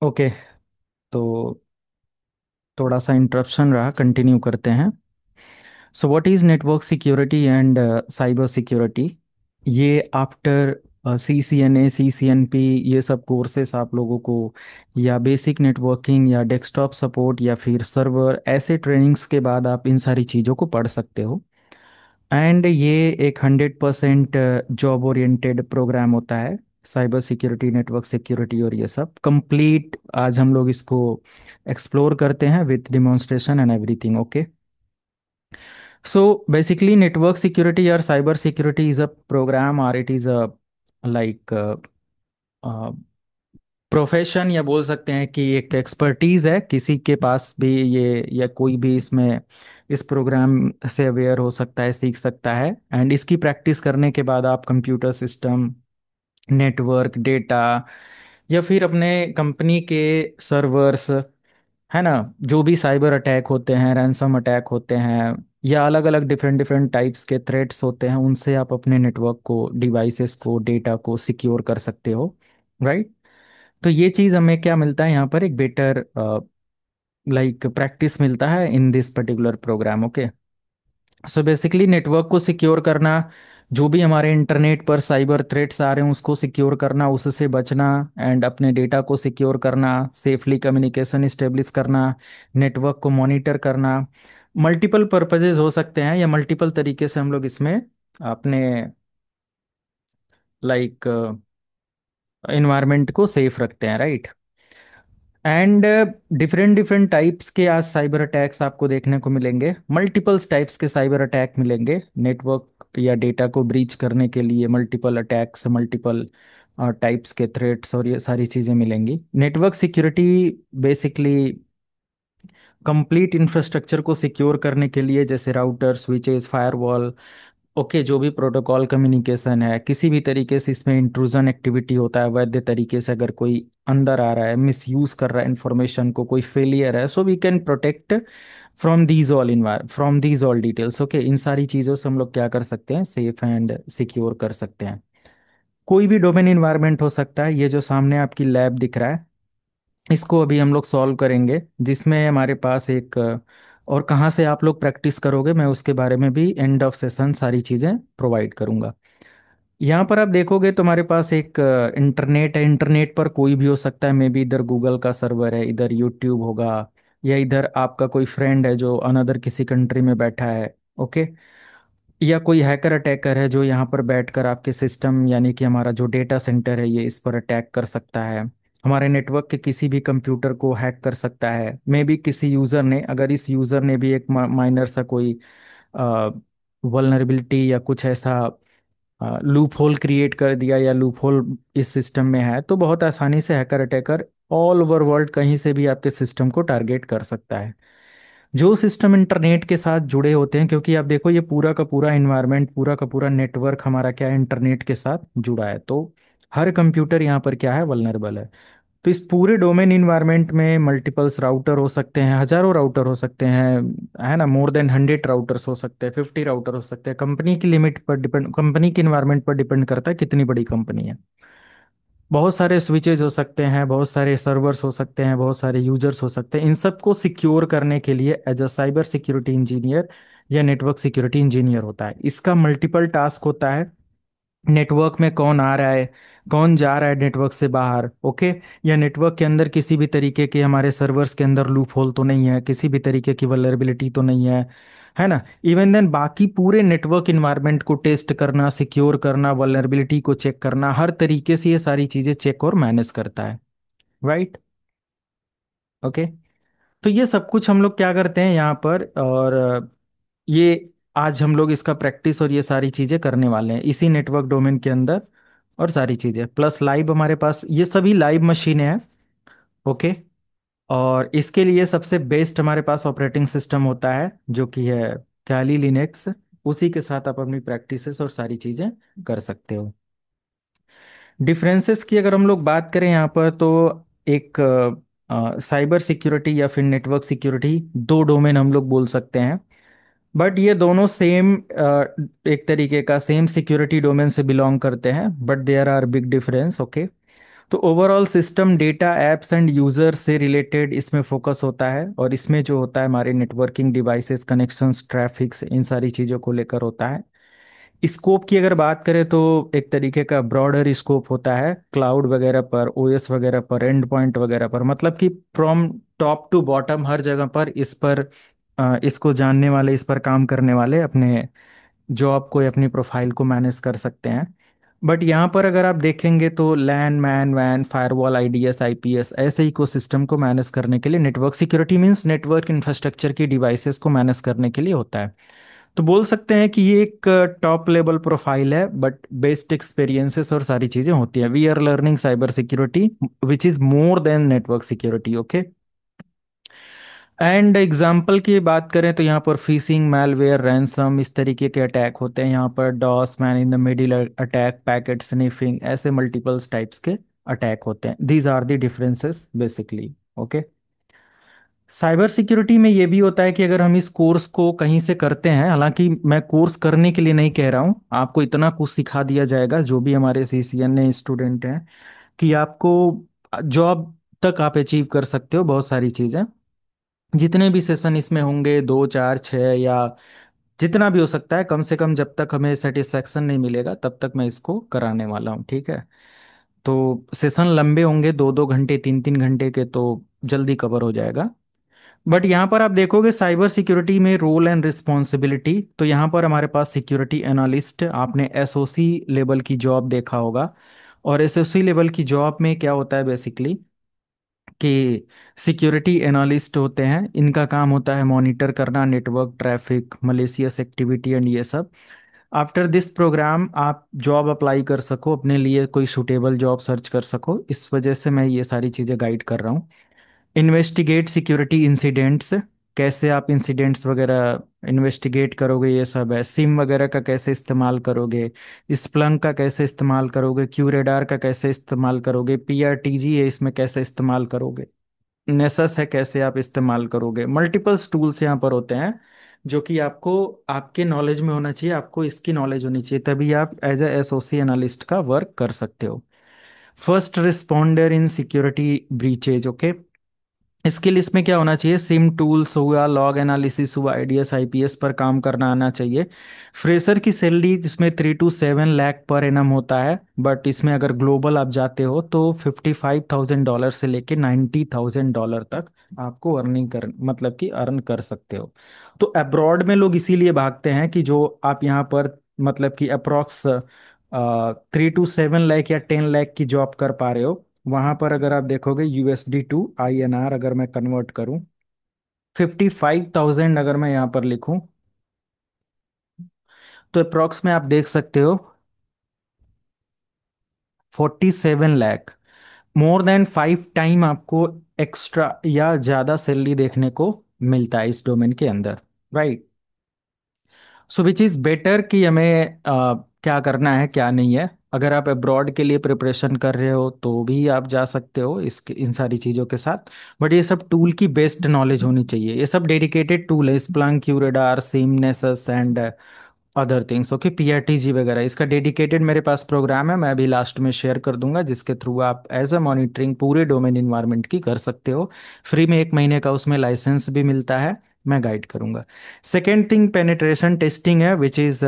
Okay. तो थोड़ा सा इंटरप्शन रहा, कंटिन्यू करते हैं। So what is network security and cyber security? ये आफ्टर CCNA CCNP, ये सब कोर्सेस आप लोगों को, या बेसिक नेटवर्किंग या डेस्कटॉप सपोर्ट या फिर सर्वर, ऐसे ट्रेनिंग्स के बाद आप इन सारी चीज़ों को पढ़ सकते हो। एंड ये एक 100% जॉब ओरिएंटेड प्रोग्राम होता है। साइबर सिक्योरिटी, नेटवर्क सिक्योरिटी और ये सब कंप्लीट आज हम लोग इसको एक्सप्लोर करते हैं with demonstration and everything. Okay. So basically network security और cyber security is a program, और it is a like profession, या बोल सकते हैं कि एक एक्सपर्टीज है किसी के पास भी ये, या कोई भी इसमें इस प्रोग्राम से अवेयर हो सकता है, सीख सकता है। एंड इसकी प्रैक्टिस करने के बाद आप कंप्यूटर सिस्टम, नेटवर्क, डेटा, या फिर अपने कंपनी के सर्वर्स, है ना, जो भी साइबर अटैक होते हैं, रैंसम अटैक होते हैं, या अलग अलग डिफरेंट डिफरेंट टाइप्स के थ्रेट्स होते हैं, उनसे आप अपने नेटवर्क को, डिवाइसेस को, डेटा को सिक्योर कर सकते हो। राइट। तो ये चीज़ हमें क्या मिलता है यहाँ पर, एक बेटर लाइक प्रैक्टिस मिलता है in this particular program. Okay. So basically network को सिक्योर करना, जो भी हमारे इंटरनेट पर साइबर थ्रेट्स आ रहे हैं उसको सिक्योर करना, उससे बचना, एंड अपने डेटा को सिक्योर करना, सेफली कम्युनिकेशन इस्टेब्लिश करना, नेटवर्क को मॉनिटर करना। मल्टीपल पर्पजेज हो सकते हैं, या मल्टीपल तरीके से हम लोग इसमें अपने लाइक इन्वायरमेंट को सेफ रखते हैं। Right. And different different types के आज साइबर अटैक्स आपको देखने को मिलेंगे, मल्टीपल्स टाइप्स के साइबर अटैक मिलेंगे। नेटवर्क या डेटा को ब्रीच करने के लिए मल्टीपल अटैक्स, मल्टीपल टाइप्स के थ्रेट्स और ये सारी चीज़ें मिलेंगी। Network security basically complete infrastructure को सिक्योर करने के लिए, जैसे राउटर, स्विचेस, फायरवॉल, ओके, जो भी प्रोटोकॉल कम्युनिकेशन है, किसी भी तरीके से इसमें इंट्रूजन एक्टिविटी होता है, वैध तरीके से अगर कोई अंदर आ रहा है, मिस यूज कर रहा है इंफॉर्मेशन को, कोई फेलियर है, so we can protect from these all details. Okay, इन सारी चीज़ों से हम लोग क्या कर सकते हैं, सेफ एंड सिक्योर कर सकते हैं। कोई भी डोमेन इन्वायरमेंट हो सकता है। ये जो सामने आपकी लैब दिख रहा है, इसको अभी हम लोग सॉल्व करेंगे, जिसमें हमारे पास एक और कहाँ से आप लोग प्रैक्टिस करोगे, मैं उसके बारे में भी एंड ऑफ सेशन सारी चीज़ें प्रोवाइड करूंगा। यहाँ पर आप देखोगे तुम्हारे पास एक इंटरनेट है। इंटरनेट पर कोई भी हो सकता है, मे बी इधर गूगल का सर्वर है, इधर यूट्यूब होगा, या इधर आपका कोई फ्रेंड है जो अनदर किसी कंट्री में बैठा है। ओके। या कोई हैकर अटैकर है जो यहाँ पर बैठकर आपके सिस्टम, यानी कि हमारा जो डेटा सेंटर है, ये इस पर अटैक कर सकता है। हमारे नेटवर्क के किसी भी कंप्यूटर को हैक कर सकता है। मे बी किसी यूज़र ने, अगर इस यूज़र ने भी एक माइनर सा कोई वल्नरेबिलिटी या कुछ ऐसा लूप होल क्रिएट कर दिया, या लूप होल इस सिस्टम में है, तो बहुत आसानी से hacker attacker all over world कहीं से भी आपके सिस्टम को टारगेट कर सकता है। जो सिस्टम इंटरनेट के साथ जुड़े होते हैं, क्योंकि आप देखो ये पूरा का पूरा इन्वायरमेंट, पूरा का पूरा नेटवर्क हमारा क्या है, इंटरनेट के साथ जुड़ा है, तो हर कंप्यूटर यहाँ पर क्या है, वल्नरेबल है। तो इस पूरे डोमेन इन्वायरमेंट में मल्टीपल्स राउटर हो सकते हैं, हजारों राउटर हो सकते हैं, है ना, मोर देन 100 राउटर्स हो सकते हैं, 50 राउटर हो सकते हैं। कंपनी की लिमिट पर डिपेंड, कंपनी के इन्वायरमेंट पर डिपेंड करता है कितनी बड़ी कंपनी है। बहुत सारे स्विचेज हो सकते हैं, बहुत सारे सर्वर्स हो सकते हैं, बहुत सारे यूजर्स हो सकते हैं। इन सबको सिक्योर करने के लिए as a cyber security engineer या नेटवर्क सिक्योरिटी इंजीनियर होता है, इसका मल्टीपल टास्क होता है। नेटवर्क में कौन आ रहा है, कौन जा रहा है नेटवर्क से बाहर, ओके, या नेटवर्क के अंदर किसी भी तरीके के, हमारे सर्वर्स के अंदर लूप होल तो नहीं है, किसी भी तरीके की वल्नरेबिलिटी तो नहीं है ना। इवन देन बाकी पूरे नेटवर्क इन्वायरमेंट को टेस्ट करना, सिक्योर करना, वल्नरेबिलिटी को चेक करना, हर तरीके से ये सारी चीजें चेक और मैनेज करता है। राइट। ओके। तो ये सब कुछ हम लोग क्या करते हैं यहाँ पर, और ये आज हम लोग इसका प्रैक्टिस और ये सारी चीजें करने वाले हैं इसी नेटवर्क डोमेन के अंदर। और सारी चीजें प्लस लाइव हमारे पास ये सभी लाइव मशीनें हैं। ओके। और इसके लिए सबसे बेस्ट हमारे पास ऑपरेटिंग सिस्टम होता है, जो कि है कैली लिनक्स। उसी के साथ आप अपनी प्रैक्टिसेस और सारी चीजें कर सकते हो। डिफरेंसेस की अगर हम लोग बात करें यहाँ पर, तो एक साइबर सिक्योरिटी या फिर नेटवर्क सिक्योरिटी, दो डोमेन हम लोग बोल सकते हैं। बट ये दोनों सेम, एक तरीके का सेम सिक्योरिटी डोमेन से बिलोंग करते हैं, but there are big difference. Okay. तो overall system data apps and user से रिलेटेड इसमें फोकस होता है, और इसमें जो होता है हमारे नेटवर्किंग डिवाइसेस, कनेक्शंस, ट्रैफिक्स, इन सारी चीज़ों को लेकर होता है। स्कोप की अगर बात करें तो एक तरीके का ब्रॉडर स्कोप होता है, क्लाउड वगैरह पर, ओएस वगैरह पर, एंड पॉइंट वगैरह पर, मतलब कि फ्रॉम टॉप टू बॉटम हर जगह पर इस पर इसको जानने वाले, इस पर काम करने वाले अपने जॉब को या अपनी प्रोफाइल को मैनेज कर सकते हैं। बट यहाँ पर अगर आप देखेंगे तो लैन, मैन, वैन, फायरवॉल, आईडीएस, आईपीएस, ऐसे इकोसिस्टम को मैनेज करने के लिए network security means network infrastructure की डिवाइसेस को मैनेज करने के लिए होता है। तो बोल सकते हैं कि ये एक टॉप लेवल प्रोफाइल है, बट बेस्ड एक्सपीरियंसेस और सारी चीजें होती हैं। We are learning cyber security which is more than network security, okay. And example की बात करें तो यहाँ पर फिशिंग, मैलवेयर, रैंसम, इस तरीके के अटैक होते हैं। यहाँ पर DoS, man in the middle attack, packet sniffing, ऐसे मल्टीपल्स टाइप्स के अटैक होते हैं। These are the differences basically, okay. Cyber security में ये भी होता है कि अगर हम इस कोर्स को कहीं से करते हैं, हालांकि मैं कोर्स करने के लिए नहीं कह रहा हूँ, आपको इतना कुछ सिखा दिया जाएगा जो भी हमारे सीसीएन स्टूडेंट हैं, कि आपको जॉब तक आप अचीव कर सकते हो बहुत सारी चीज़ें। जितने भी सेशन इसमें होंगे, 2, 4, 6 या जितना भी हो सकता है, कम से कम जब तक हमें सेटिस्फेक्शन नहीं मिलेगा तब तक मैं इसको कराने वाला हूँ, ठीक है। तो सेशन लंबे होंगे, 2-2 घंटे, 3-3 घंटे के, तो जल्दी कवर हो जाएगा। बट यहाँ पर आप देखोगे साइबर सिक्योरिटी में रोल एंड रिस्पॉन्सिबिलिटी, तो यहाँ पर हमारे पास सिक्योरिटी एनालिस्ट, आपने एसओसी लेवल की जॉब देखा होगा। और एसओसी लेवल की जॉब में क्या होता है बेसिकली कि सिक्योरिटी एनालिस्ट होते हैं, इनका काम होता है मॉनिटर करना network traffic, malicious activity and ये सब। आफ्टर दिस प्रोग्राम आप जॉब अप्लाई कर सको, अपने लिए कोई सूटेबल जॉब सर्च कर सको, इस वजह से मैं ये सारी चीज़ें गाइड कर रहा हूँ। इन्वेस्टिगेट सिक्योरिटी इंसिडेंट्स, कैसे आप इंसिडेंट्स वगैरह इन्वेस्टिगेट करोगे, ये सब है। सिम वगैरह का कैसे इस्तेमाल करोगे, स्प्लंक का कैसे इस्तेमाल करोगे, क्यूरेडार का कैसे इस्तेमाल करोगे, पीआरटीजी है इसमें कैसे इस्तेमाल करोगे, नेसस है कैसे आप इस्तेमाल करोगे। मल्टीपल्स टूल्स यहाँ पर होते हैं जो कि आपको आपके नॉलेज में होना चाहिए, आपको इसकी नॉलेज होनी चाहिए, तभी आप एज ए एसोसी एनालिस्ट का वर्क कर सकते हो। फर्स्ट रिस्पॉन्डर इन सिक्योरिटी ब्रीचेज, ओके। इसकी लिस्ट में क्या होना चाहिए, सिम टूल्स हुआ, लॉग एनालिसिस हुआ, आईडीएस, आईपीएस पर काम करना आना चाहिए। फ्रेशर की सैलरी इसमें 3 to 7 लाख पर एनम होता है, बट इसमें अगर ग्लोबल आप जाते हो तो $55,000 से लेके $90,000 तक आपको अर्निंग कर, मतलब कि अर्न कर सकते हो। तो अब्रॉड में लोग इसीलिए भागते हैं कि जो आप यहाँ पर मतलब कि अप्रोक्स 3 to 7 लाख या 10 लाख की जॉब कर पा रहे हो, वहां पर अगर आप देखोगे यूएसडी टू आईएनआर अगर मैं कन्वर्ट करूं, 55,000 अगर मैं यहाँ पर लिखूं, तो अप्रोक्स में आप देख सकते हो 47 लाख, मोर देन 5 टाइम आपको एक्स्ट्रा या ज्यादा सैलरी देखने को मिलता है इस डोमेन के अंदर, right. So which is better कि हमें क्या करना है क्या नहीं है। अगर आप अब्रॉड के लिए प्रिपरेशन कर रहे हो तो भी आप जा सकते हो इस इन सारी चीज़ों के साथ। बट ये सब टूल की बेस्ड नॉलेज होनी चाहिए, ये सब डेडिकेटेड टूल है, Splunk, QRadar, SIEM, Nessus and other things, okay. PRTG वगैरह इसका डेडिकेटेड मेरे पास प्रोग्राम है, मैं अभी लास्ट में शेयर कर दूंगा, जिसके थ्रू आप एज अ मॉनिटरिंग पूरे डोमेन इन्वायरमेंट की कर सकते हो। फ्री में 1 महीने का उसमें लाइसेंस भी मिलता है, मैं गाइड करूंगा। सेकेंड थिंग पेनिट्रेशन टेस्टिंग है, which is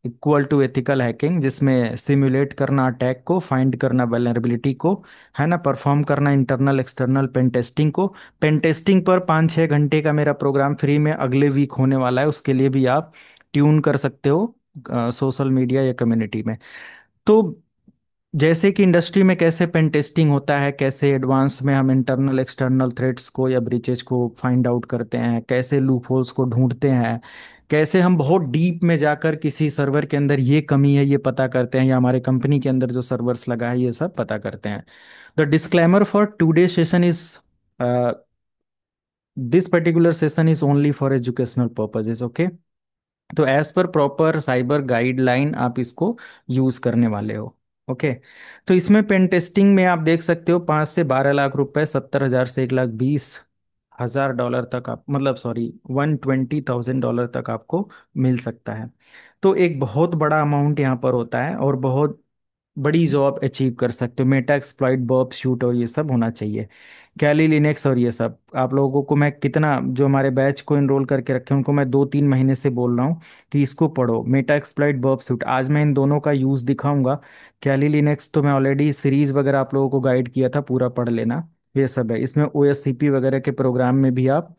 equal to ethical hacking, जिसमें सिमुलेट करना अटैक को, फाइंड करना वेलनरेबिलिटी को, है ना, परफॉर्म करना इंटरनल एक्सटर्नल पेन टेस्टिंग को। पेन टेस्टिंग पर 5-6 घंटे का मेरा प्रोग्राम फ्री में अगले वीक होने वाला है, उसके लिए भी आप ट्यून कर सकते हो सोशल मीडिया या कम्युनिटी में। तो जैसे कि इंडस्ट्री में कैसे पेन टेस्टिंग होता है, कैसे एडवांस में हम इंटरनल एक्सटर्नल थ्रेट्स को या ब्रीचेज को फाइंड आउट करते हैं, कैसे लूप होल्स को ढूंढते हैं, कैसे हम बहुत डीप में जाकर किसी सर्वर के अंदर ये कमी है ये पता करते हैं, या हमारे कंपनी के अंदर जो सर्वर्स लगा है ये सब पता करते हैं। The disclaimer for today session is this particular session is only for educational purposes, okay. तो as per proper cyber guideline आप इसको यूज करने वाले हो, ओके। तो इसमें पेन टेस्टिंग में आप देख सकते हो 5 से 12 लाख रुपए, 70,000 से 1,20,000 डॉलर तक आप, मतलब सॉरी, $120,000 तक आपको मिल सकता है। तो एक बहुत बड़ा अमाउंट यहाँ पर होता है, और बहुत बड़ी जॉब अचीव कर सकते हो। मेटा एक्सप्लॉइट, बर्ब शूट और ये सब होना चाहिए। कैली लिनक्स और ये सब आप लोगों को मैं कितना, जो हमारे बैच को एनरोल करके रखे हैं, उनको मैं 2-3 महीने से बोल रहा हूँ कि इसको पढ़ो, मेटा एक्सप्लॉइट, बर्ब शूट। आज मैं इन दोनों का यूज़ दिखाऊंगा। कैली लिनक्स तो मैं ऑलरेडी सीरीज वगैरह आप लोगों को गाइड किया था, पूरा पढ़ लेना। ये सब है इसमें, ओ एस सी पी वगैरह के प्रोग्राम में भी आप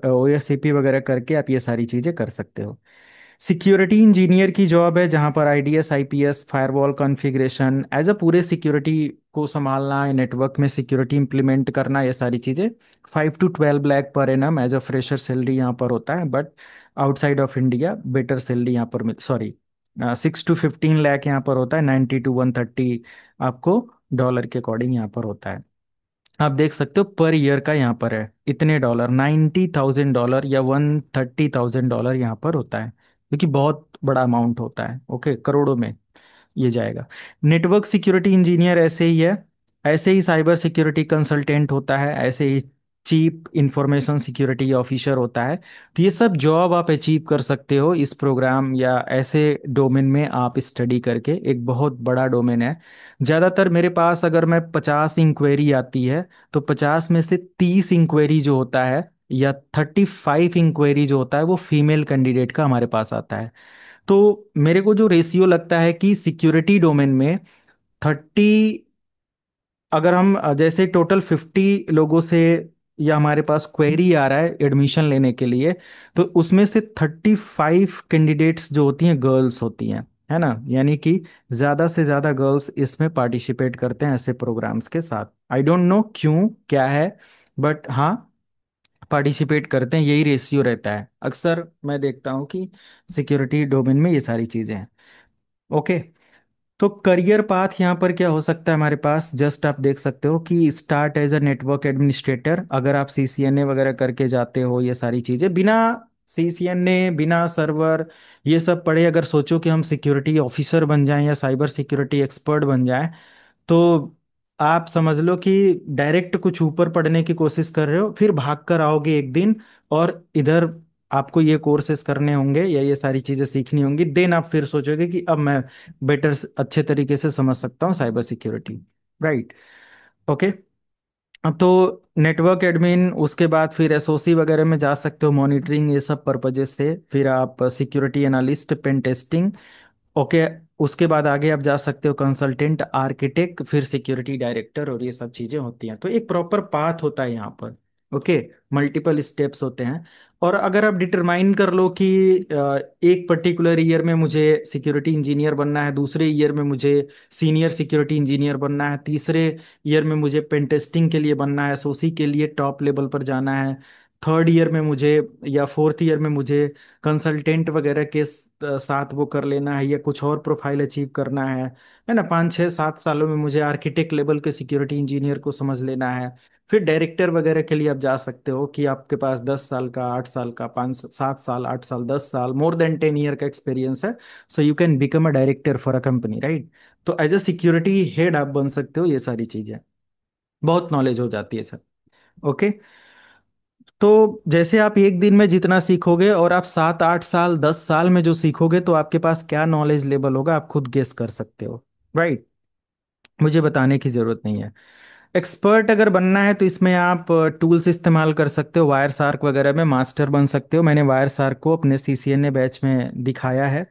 ओ एस सी पी वगैरह करके आप ये सारी चीज़ें कर सकते हो। सिक्योरिटी इंजीनियर की जॉब है, जहां पर IDS, IPS, firewall configuration as a पूरे सिक्योरिटी को संभालना, नेटवर्क में सिक्योरिटी इंप्लीमेंट करना, ये सारी चीज़ें। 5 to 12 लाख पर annum as a fresher salary यहाँ पर होता है, but outside of India better salary यहाँ पर मिल, सॉरी, 6 to 15 लाख यहाँ पर होता है, 90 to 130 आपको डॉलर के अकॉर्डिंग यहाँ पर होता है। आप देख सकते हो पर ईयर का यहाँ पर है इतने डॉलर, $90,000 या $130,000 यहाँ पर होता है, क्योंकि बहुत बड़ा अमाउंट होता है। ओके, करोड़ों में ये जाएगा। नेटवर्क सिक्योरिटी इंजीनियर ऐसे ही है, ऐसे ही साइबर सिक्योरिटी कंसल्टेंट होता है, ऐसे ही चीफ इंफॉर्मेशन सिक्योरिटी ऑफिसर होता है। तो ये सब जॉब आप अचीव कर सकते हो इस प्रोग्राम या ऐसे डोमेन में आप स्टडी करके। एक बहुत बड़ा डोमेन है। ज़्यादातर मेरे पास अगर मैं 50 इंक्वायरी आती है, तो 50 में से 30 इंक्वायरी जो होता है या 35 इंक्वायरी जो होता है वो फीमेल कैंडिडेट का हमारे पास आता है। तो मेरे को जो रेशियो लगता है कि सिक्योरिटी डोमेन में 30, अगर हम जैसे टोटल 50 लोगों से या हमारे पास क्वेरी आ रहा है एडमिशन लेने के लिए, तो उसमें से 35 कैंडिडेट्स जो होती हैं गर्ल्स होती हैं, है ना। यानी कि ज़्यादा से ज़्यादा गर्ल्स इसमें पार्टिसिपेट करते हैं ऐसे प्रोग्राम्स के साथ। आई डोंट नो क्यों, क्या है, बट हाँ, पार्टिसिपेट करते हैं, यही रेशियो रहता है अक्सर। मैं देखता हूँ कि सिक्योरिटी डोमेन में ये सारी चीज़ें हैं। ओके, तो करियर पाथ यहाँ पर क्या हो सकता है हमारे पास, जस्ट आप देख सकते हो कि start as a network administrator. अगर आप सीसीएनए वगैरह करके जाते हो, ये सारी चीज़ें बिना सीसीएनए, बिना सर्वर ये सब पढ़े अगर सोचो कि हम सिक्योरिटी ऑफिसर बन जाएं या साइबर सिक्योरिटी एक्सपर्ट बन जाएं, तो आप समझ लो कि डायरेक्ट कुछ ऊपर पढ़ने की कोशिश कर रहे हो, फिर भाग कर आओगे एक दिन, और इधर आपको ये कोर्सेज करने होंगे या ये सारी चीज़ें सीखनी होंगी, देन आप फिर सोचोगे कि अब मैं बेटर, अच्छे तरीके से समझ सकता हूँ साइबर सिक्योरिटी। राइट। ओके, अब तो नेटवर्क एडमिन, उसके बाद फिर एसओसी वगैरह में जा सकते हो, मॉनिटरिंग ये सब पर्पजेस से। फिर आप security analyst, pen testing. Okay, उसके बाद आगे आप जा सकते हो कंसल्टेंट, आर्किटेक्ट, फिर सिक्योरिटी डायरेक्टर, और ये सब चीज़ें होती हैं। तो एक प्रॉपर पाथ होता है यहाँ पर। ओके, मल्टीपल स्टेप्स होते हैं। और अगर आप डिटरमाइन कर लो कि एक पर्टिकुलर ईयर में मुझे सिक्योरिटी इंजीनियर बनना है, दूसरे ईयर में मुझे सीनियर सिक्योरिटी इंजीनियर बनना है, तीसरे ईयर में मुझे पेन टेस्टिंग के लिए बनना है, एसओसी के लिए टॉप लेवल पर जाना है, थर्ड ईयर में मुझे या फोर्थ ईयर में मुझे कंसल्टेंट वगैरह के साथ वो कर लेना है, या कुछ और प्रोफाइल अचीव करना है ना, 5-6-7 सालों में मुझे आर्किटेक्ट लेवल के सिक्योरिटी इंजीनियर को समझ लेना है। फिर डायरेक्टर वगैरह के लिए आप जा सकते हो कि आपके पास 10 साल का, 8 साल का, 5-7 साल, 8 साल, 10 साल, मोर देन 10 ईयर का एक्सपीरियंस है। So you can become a director for a company, right. तो एज अ सिक्योरिटी हेड आप बन सकते हो, ये सारी चीजें बहुत नॉलेज हो जाती है सर। ओके, तो जैसे आप एक दिन में जितना सीखोगे और आप 7-8 साल, 10 साल में जो सीखोगे, तो आपके पास क्या नॉलेज लेवल होगा आप खुद गेस कर सकते हो। राइट, मुझे बताने की जरूरत नहीं है। एक्सपर्ट अगर बनना है तो इसमें आप टूल्स इस्तेमाल कर सकते हो, वायर सार्क वगैरह में मास्टर बन सकते हो। मैंने वायर सार्क को अपने सीसीएनए बैच में दिखाया है।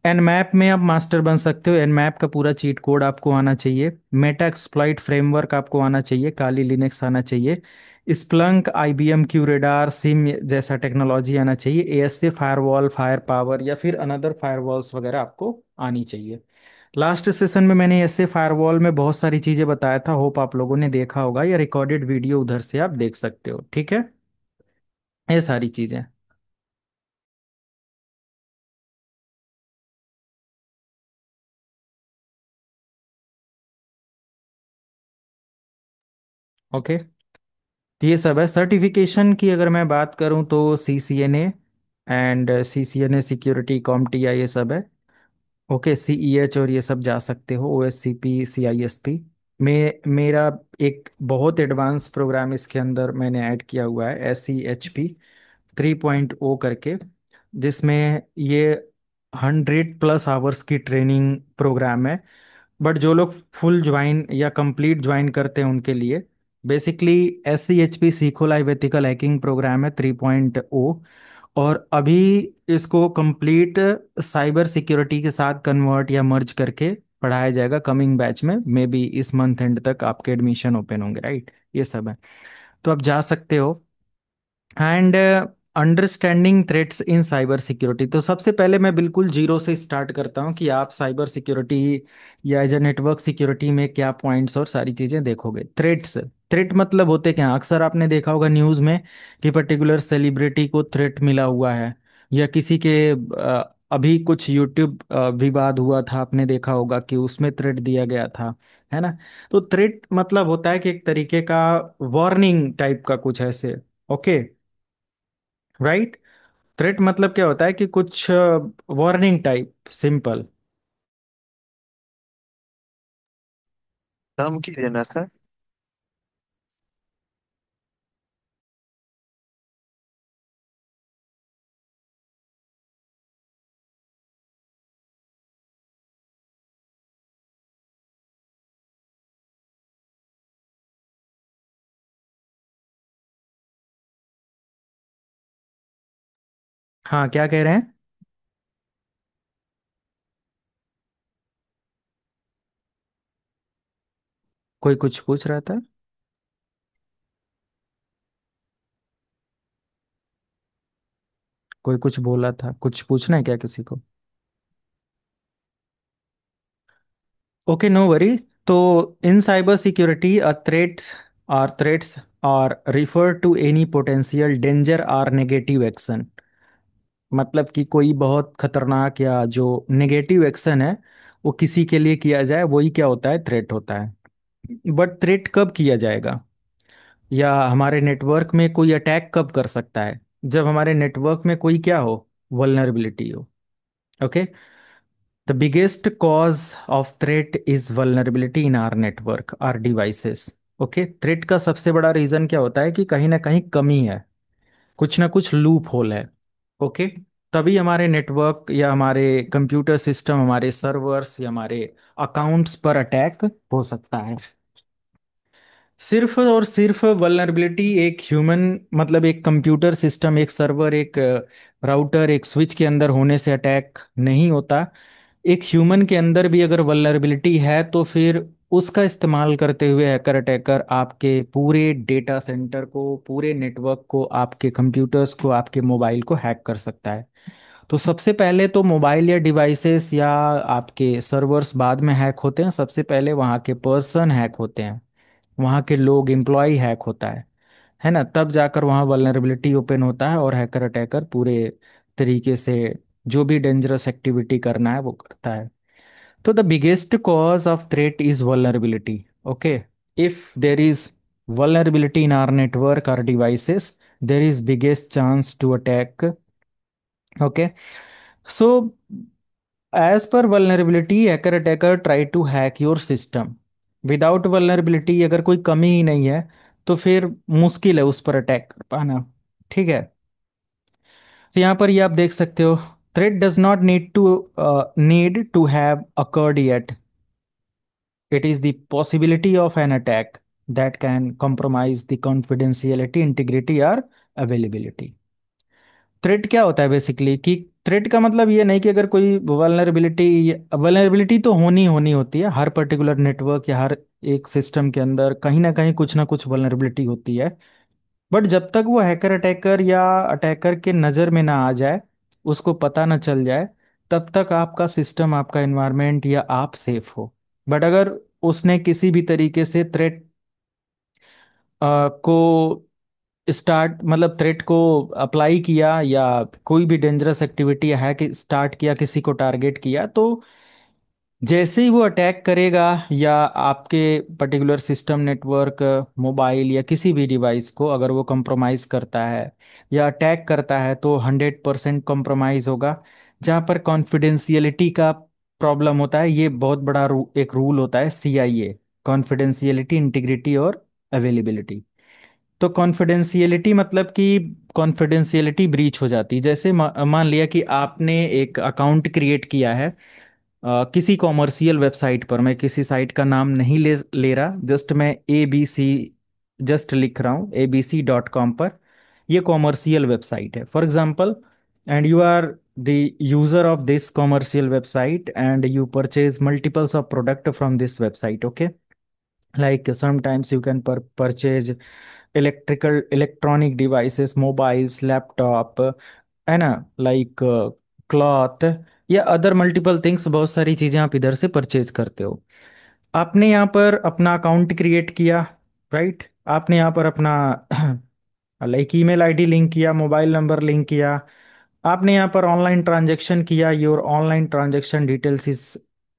एनमैप में आप मास्टर बन सकते हो, एनमैप का पूरा चीट कोड आपको आना चाहिए। मेटा एक्सप्लॉइट फ्रेमवर्क आपको आना चाहिए, काली लिनक्स आना चाहिए। स्प्लंक, आईबीएम क्यूरेडार, सिम जैसा टेक्नोलॉजी आना चाहिए। एएसए फायरवॉल, फायर पावर या फिर अनदर फायरवॉल्स वगैरह आपको आनी चाहिए। लास्ट सेशन में मैंने ऐसे फायरवॉल में बहुत सारी चीजें बताया था, होप आप लोगों ने देखा होगा, या रिकॉर्डेड वीडियो उधर से आप देख सकते हो। ठीक है, ये सारी चीजें। ओके, तो ये सब है। सर्टिफिकेशन की अगर मैं बात करूं तो C C N A and C C N A security CompTIA ये सब है। ओके, सी ई एच और ये सब जा सकते हो, O S C P, C I S P में। मेरा एक बहुत एडवांस प्रोग्राम इसके अंदर मैंने ऐड किया हुआ है, एस सी एच पी 3.0 करके, जिसमें ये 100+ आवर्स की ट्रेनिंग प्रोग्राम है। बट जो लोग फुल ज्वाइन या कंप्लीट ज्वाइन करते हैं उनके लिए बेसिकली SCHP सीखो लाइव एथिकल हैकिंग प्रोग्राम है 3.0। और अभी इसको कंप्लीट साइबर सिक्योरिटी के साथ कन्वर्ट या मर्ज करके पढ़ाया जाएगा कमिंग बैच में। मे बी इस मंथ एंड तक आपके एडमिशन ओपन होंगे, राइट? ये सब है, तो आप जा सकते हो। And understanding threats in cyber security, तो सबसे पहले मैं बिल्कुल जीरो से स्टार्ट करता हूँ कि आप साइबर सिक्योरिटी या एज ए नेटवर्क सिक्योरिटी में क्या पॉइंट्स और सारी चीज़ें देखोगे। थ्रेट्स, थ्रेट मतलब होते क्या? अक्सर आपने देखा होगा न्यूज़ में कि पर्टिकुलर सेलिब्रिटी को थ्रेट मिला हुआ है, या किसी के अभी कुछ यूट्यूब विवाद हुआ था, आपने देखा होगा कि उसमें थ्रेट दिया गया था, है ना? तो थ्रेट मतलब होता है कि एक तरीके का वार्निंग टाइप का कुछ ऐसे। Okay, right. थ्रेट मतलब क्या होता है कि कुछ वार्निंग टाइप, सिंपल। धमकी देना था। हाँ, क्या कह रहे हैं? कोई कुछ पूछ रहा था? कोई कुछ बोला था, कुछ पूछना है क्या किसी को? Okay, no worry. तो इन cyber security threats are refer to any potential danger or negative action. मतलब कि कोई बहुत खतरनाक या जो नेगेटिव एक्शन है वो किसी के लिए किया जाए, वही क्या होता है? थ्रेट होता है। बट थ्रेट कब किया जाएगा, या हमारे नेटवर्क में कोई अटैक कब कर सकता है? जब हमारे नेटवर्क में कोई क्या हो, वल्नरेबिलिटी हो। Okay, the biggest cause of threat is vulnerability in our network, our devices. Okay, threat का सबसे बड़ा रीजन क्या होता है कि कहीं ना कहीं कमी है, कुछ ना कुछ लूप होल है। ओके, तभी हमारे नेटवर्क या हमारे कंप्यूटर सिस्टम, हमारे सर्वर्स या हमारे अकाउंट्स पर अटैक हो सकता है। सिर्फ और सिर्फ वल्नरेबिलिटी एक ह्यूमन, मतलब एक कंप्यूटर सिस्टम, एक सर्वर, एक राउटर, एक स्विच के अंदर होने से अटैक नहीं होता। एक ह्यूमन के अंदर भी अगर वल्नरेबिलिटी है तो फिर उसका इस्तेमाल करते हुए हैकर अटैकर आपके पूरे डेटा सेंटर को, पूरे नेटवर्क को, आपके कंप्यूटर्स को, आपके मोबाइल को हैक कर सकता है। तो सबसे पहले तो मोबाइल या डिवाइसेस या आपके सर्वर्स बाद में हैक होते हैं, सबसे पहले वहाँ के पर्सन हैक होते हैं, वहाँ के लोग, एम्प्लॉय हैक होता है ना? तब जाकर वहाँ वल्नरेबिलिटी ओपन होता है और हैकर अटैकर पूरे तरीके से जो भी डेंजरस एक्टिविटी करना है वो करता है। तो the biggest cause of threat is vulnerability. Okay, if there is vulnerability in our network or devices, there is biggest chance to attack. Okay, so as per vulnerability, hacker attacker try to hack your system. Without vulnerability अगर कोई कमी ही नहीं है तो फिर मुश्किल है उस पर अटैक कर पाना। ठीक है, तो यहाँ पर ये आप देख सकते हो, threat does not need to have occurred yet, it is the possibility of an attack that can compromise the confidentiality, integrity और अवेलेबिलिटी। थ्रेट क्या होता है बेसिकली कि थ्रेट का मतलब ये नहीं कि अगर कोई वल्नरेबिलिटी, वल्नरेबिलिटी तो होनी होनी होती है हर पर्टिकुलर नेटवर्क या हर एक सिस्टम के अंदर, कहीं ना कुछ वल्नरेबिलिटी होती है। बट जब तक वो हैकर अटैकर या अटैकर के नज़र में ना आ जाए, उसको पता ना चल जाए, तब तक आपका सिस्टम, आपका एनवायरनमेंट या आप सेफ हो। बट अगर उसने किसी भी तरीके से थ्रेट को स्टार्ट, मतलब थ्रेट को अप्लाई किया या कोई भी डेंजरस एक्टिविटी है कि स्टार्ट किया, किसी को टारगेट किया, तो जैसे ही वो अटैक करेगा या आपके पर्टिकुलर सिस्टम, नेटवर्क, मोबाइल या किसी भी डिवाइस को अगर वो कंप्रोमाइज करता है या अटैक करता है तो 100% कंप्रोमाइज होगा। जहाँ पर कॉन्फिडेंशियलिटी का प्रॉब्लम होता है, ये बहुत बड़ा एक रूल होता है CIA, कॉन्फिडेंशियलिटी, इंटीग्रिटी और अवेलेबिलिटी। तो कॉन्फिडेंशियलिटी मतलब कि कॉन्फिडेंशियलिटी ब्रीच हो जाती है। जैसे मान लिया कि आपने एक अकाउंट क्रिएट किया है किसी कॉमर्शियल वेबसाइट पर, मैं किसी साइट का नाम नहीं ले रहा, जस्ट मैं ABC जस्ट लिख रहा हूँ abc.com पर। ये कॉमर्शियल वेबसाइट है for example, and you are the user of this commercial website and you purchase multiples of product from this website, okay? Like sometimes you can purchase electronic devices, mobiles, laptop, है ना, like cloth या other multiple things, बहुत सारी चीजें आप इधर से purchase करते हो। आपने यहाँ पर अपना अकाउंट क्रिएट किया, राइट? आपने यहाँ पर अपना लाइक ईमेल आईडी लिंक किया, मोबाइल नंबर लिंक किया, आपने यहाँ पर ऑनलाइन ट्रांजेक्शन किया। Your online transaction details is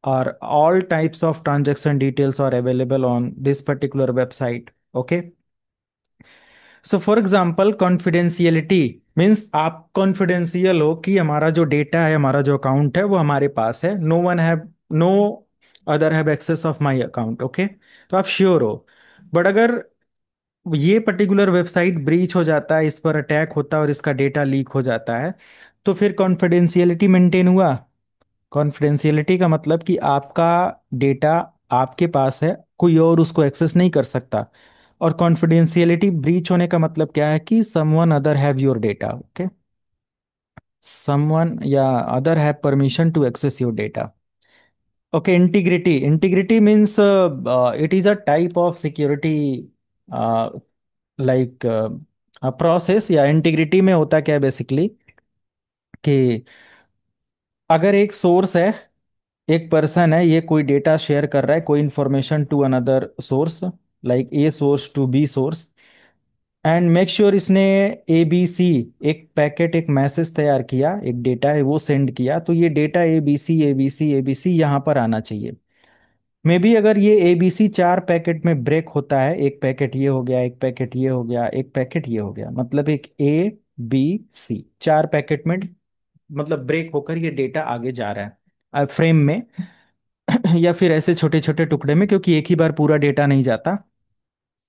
are all types of transaction details are available on this particular website, okay? So for example confidentiality means आप confidential हो कि हमारा जो डेटा है, हमारा जो अकाउंट है वो हमारे पास है, no one have, no other have access of my account, okay? तो आप श्योर हो। बट अगर ये पर्टिकुलर वेबसाइट ब्रीच हो जाता है, इस पर अटैक होता है और इसका डेटा लीक हो जाता है, तो फिर कॉन्फिडेंशियलिटी मेंटेन हुआ? कॉन्फिडेंशियलिटी का मतलब कि आपका डेटा आपके पास है, कोई और उसको एक्सेस नहीं कर सकता। और कॉन्फिडेंशियलिटी ब्रीच होने का मतलब क्या है कि someone other have your data, okay? Someone या other have permission to access your data, okay? Integrity, integrity means it is a type of security, like process. या इंटीग्रिटी में होता क्या है बेसिकली कि अगर एक सोर्स है, एक पर्सन है, ये कोई डेटा शेयर कर रहा है, कोई information to another source, like a source to B source, and make sure इसने ABC एक पैकेट, एक मैसेज तैयार किया, एक डेटा है वो सेंड किया, तो ये डेटा ABC यहाँ पर आना चाहिए। मे बी अगर ये ABC 4 पैकेट में ब्रेक होता है, एक पैकेट ये हो गया, एक पैकेट ये हो गया, एक पैकेट ये हो गया, मतलब एक ABC 4 पैकेट में मतलब ब्रेक होकर ये डेटा आगे जा रहा है फ्रेम में या फिर ऐसे छोटे छोटे टुकड़े में, क्योंकि एक ही बार पूरा डेटा नहीं जाता।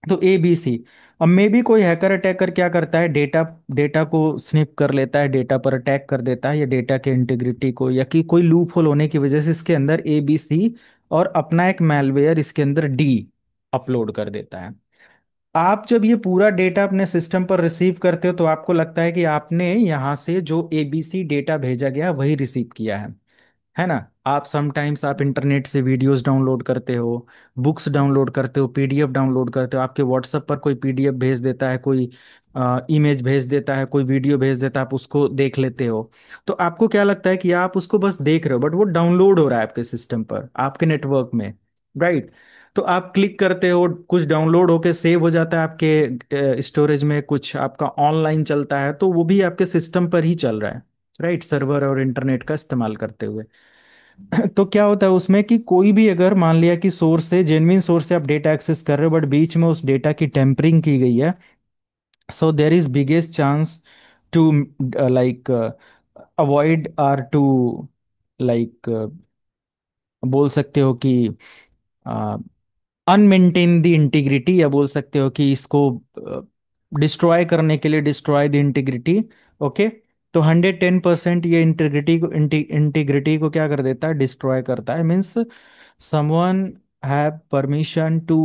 तो ABC, अब मे भी कोई हैकर अटैकर क्या करता है, डेटा डेटा को स्निप कर लेता है, डेटा पर अटैक कर देता है, या डेटा के इंटीग्रिटी को, या कि कोई लूप होल होने की वजह से इसके अंदर ABC और अपना एक मैलवेयर इसके अंदर D अपलोड कर देता है। आप जब ये पूरा डेटा अपने सिस्टम पर रिसीव करते हो तो आपको लगता है कि आपने यहाँ से जो ABC डेटा भेजा गया वही रिसीव किया है ना? आप समटाइम्स आप इंटरनेट से वीडियोस डाउनलोड करते हो, बुक्स डाउनलोड करते हो, PDF डाउनलोड करते हो, आपके व्हाट्सएप पर कोई PDF भेज देता है, कोई इमेज भेज देता है, कोई वीडियो भेज देता है, आप उसको देख लेते हो। तो आपको क्या लगता है कि आप उसको बस देख रहे हो, बट वो डाउनलोड हो रहा है आपके सिस्टम पर, आपके नेटवर्क में, राइट? तो आप क्लिक करते हो, कुछ डाउनलोड होके सेव हो जाता है आपके स्टोरेज में, कुछ आपका ऑनलाइन चलता है, तो वो भी आपके सिस्टम पर ही चल रहा है, राइट? सर्वर और इंटरनेट का इस्तेमाल करते हुए। तो क्या होता है उसमें कि कोई भी अगर मान लिया कि सोर्स से, जेन्युइन सोर्स से आप डेटा एक्सेस कर रहे हो, बट बीच में उस डेटा की टेम्परिंग की गई है, so there is biggest chance to like avoid or to like बोल सकते हो कि अनमेंटेन द इंटीग्रिटी, या बोल सकते हो कि इसको डिस्ट्रॉय करने के लिए डिस्ट्रॉय द इंटीग्रिटी, ओके? तो 110% ये इंटीग्रिटी को क्या कर देता है, डिस्ट्रॉय करता है। Means someone have permission to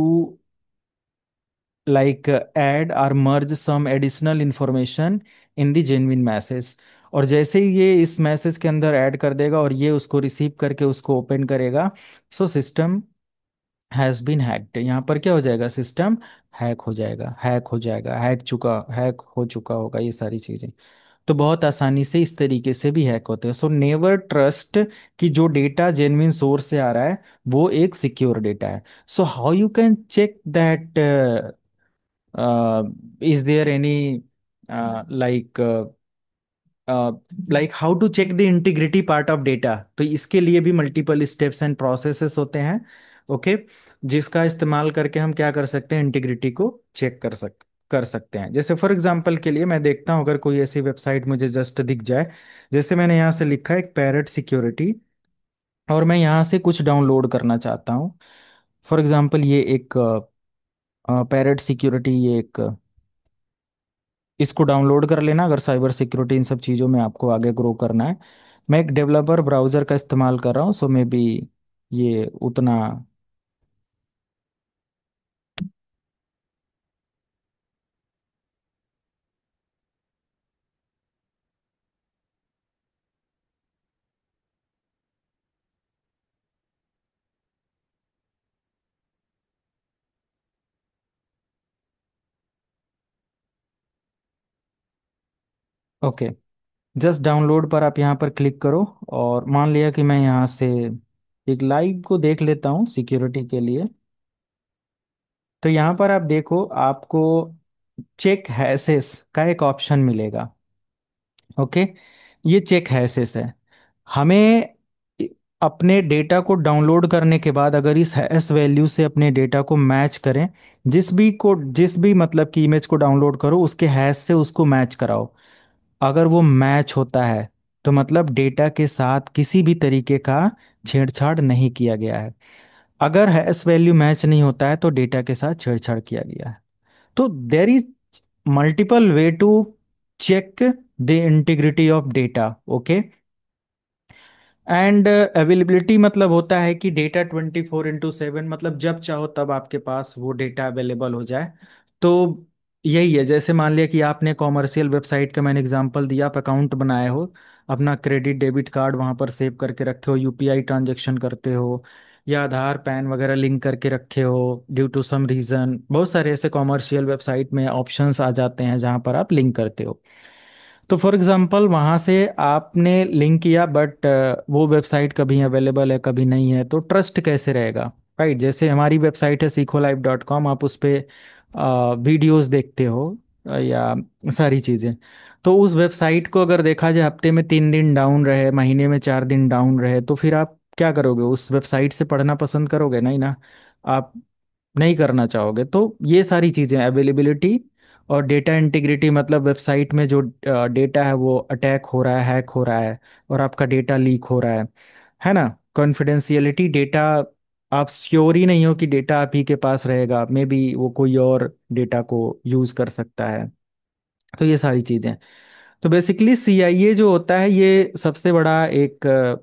like add और merge some additional information in the genuine message. और जैसे ही ये इस मैसेज के अंदर ऐड कर देगा और ये उसको रिसीव करके उसको ओपन करेगा, so system has been hacked. यहाँ पर क्या हो जाएगा, सिस्टम हैक हो जाएगा, हैक हो जाएगा, हैक हो चुका होगा, ये सारी चीजें। तो बहुत आसानी से इस तरीके से भी हैक होते हैं। सो नेवर ट्रस्ट कि जो डेटा जेन्युइन सोर्स से आ रहा है वो एक सिक्योर डेटा है। So how you can check that is there any like like how to check the integrity part of data? तो इसके लिए भी मल्टीपल स्टेप्स एंड प्रोसेसेस होते हैं, ओके? जिसका इस्तेमाल करके हम क्या कर सकते हैं, इंटीग्रिटी को चेक कर सकते हैं। जैसे फॉर एग्जांपल के लिए मैं देखता हूँ, अगर कोई ऐसी वेबसाइट मुझे जस्ट दिख जाए, जैसे मैंने यहाँ से लिखा है एक पैरेट सिक्योरिटी, और मैं यहाँ से कुछ डाउनलोड करना चाहता हूँ। फॉर एग्जांपल ये एक पैरेट सिक्योरिटी, ये एक इसको डाउनलोड कर लेना अगर साइबर सिक्योरिटी इन सब चीज़ों में आपको आगे ग्रो करना है। मैं एक डेवलपर ब्राउज़र का इस्तेमाल कर रहा हूँ, सो मे बी ये उतना। ओके, जस्ट डाउनलोड पर आप यहाँ पर क्लिक करो। और मान लिया कि मैं यहाँ से एक लाइव को देख लेता हूँ सिक्योरिटी के लिए। तो यहाँ पर आप देखो, आपको चेक हैशेस का एक ऑप्शन मिलेगा। ओके, ये चेक हैशेस है। हमें अपने डेटा को डाउनलोड करने के बाद अगर इस हैश वैल्यू से अपने डेटा को मैच करें, जिस भी मतलब कि इमेज को डाउनलोड करो उसके हैश से उसको मैच कराओ। अगर वो मैच होता है तो मतलब डेटा के साथ किसी भी तरीके का छेड़छाड़ नहीं किया गया है। अगर हैश वैल्यू मैच नहीं होता है तो डेटा के साथ छेड़छाड़ किया गया है। तो there is multiple way to check the integrity of data. Okay, and availability मतलब होता है कि डेटा 24/7, मतलब जब चाहो तब आपके पास वो डेटा अवेलेबल हो जाए। तो यही है, जैसे मान लिया कि आपने कॉमर्शियल वेबसाइट का मैंने एग्जांपल दिया, आप अकाउंट बनाए हो, अपना क्रेडिट डेबिट कार्ड वहां पर सेव करके रखे हो, यूपीआई ट्रांजैक्शन करते हो, या आधार पैन वगैरह लिंक करके रखे हो। ड्यू टू सम रीजन बहुत सारे ऐसे कॉमर्शियल वेबसाइट में ऑप्शंस आ जाते हैं जहां पर आप लिंक करते हो। तो फॉर एग्जांपल वहां से आपने लिंक किया, बट वो वेबसाइट कभी अवेलेबल है कभी नहीं है, तो ट्रस्ट कैसे रहेगा? राइट, जैसे हमारी वेबसाइट है सीखोलाइव.com, आप उस पे वीडियोस देखते हो या सारी चीज़ें। तो उस वेबसाइट को अगर देखा जाए हफ्ते में 3 दिन डाउन रहे, महीने में 4 दिन डाउन रहे, तो फिर आप क्या करोगे? उस वेबसाइट से पढ़ना पसंद करोगे? नहीं ना, आप नहीं करना चाहोगे। तो ये सारी चीज़ें, अवेलेबिलिटी और डेटा इंटीग्रिटी, मतलब वेबसाइट में जो डेटा है वो अटैक हो रहा है, हैक हो रहा है, और आपका डेटा लीक हो रहा है ना? कॉन्फिडेंशियलिटी डेटा, आप श्योर ही नहीं हो कि डेटा आप ही के पास रहेगा, मे बी वो कोई और डेटा को यूज कर सकता है। तो ये सारी चीजें। तो बेसिकली सीआईए जो होता है ये सबसे बड़ा एक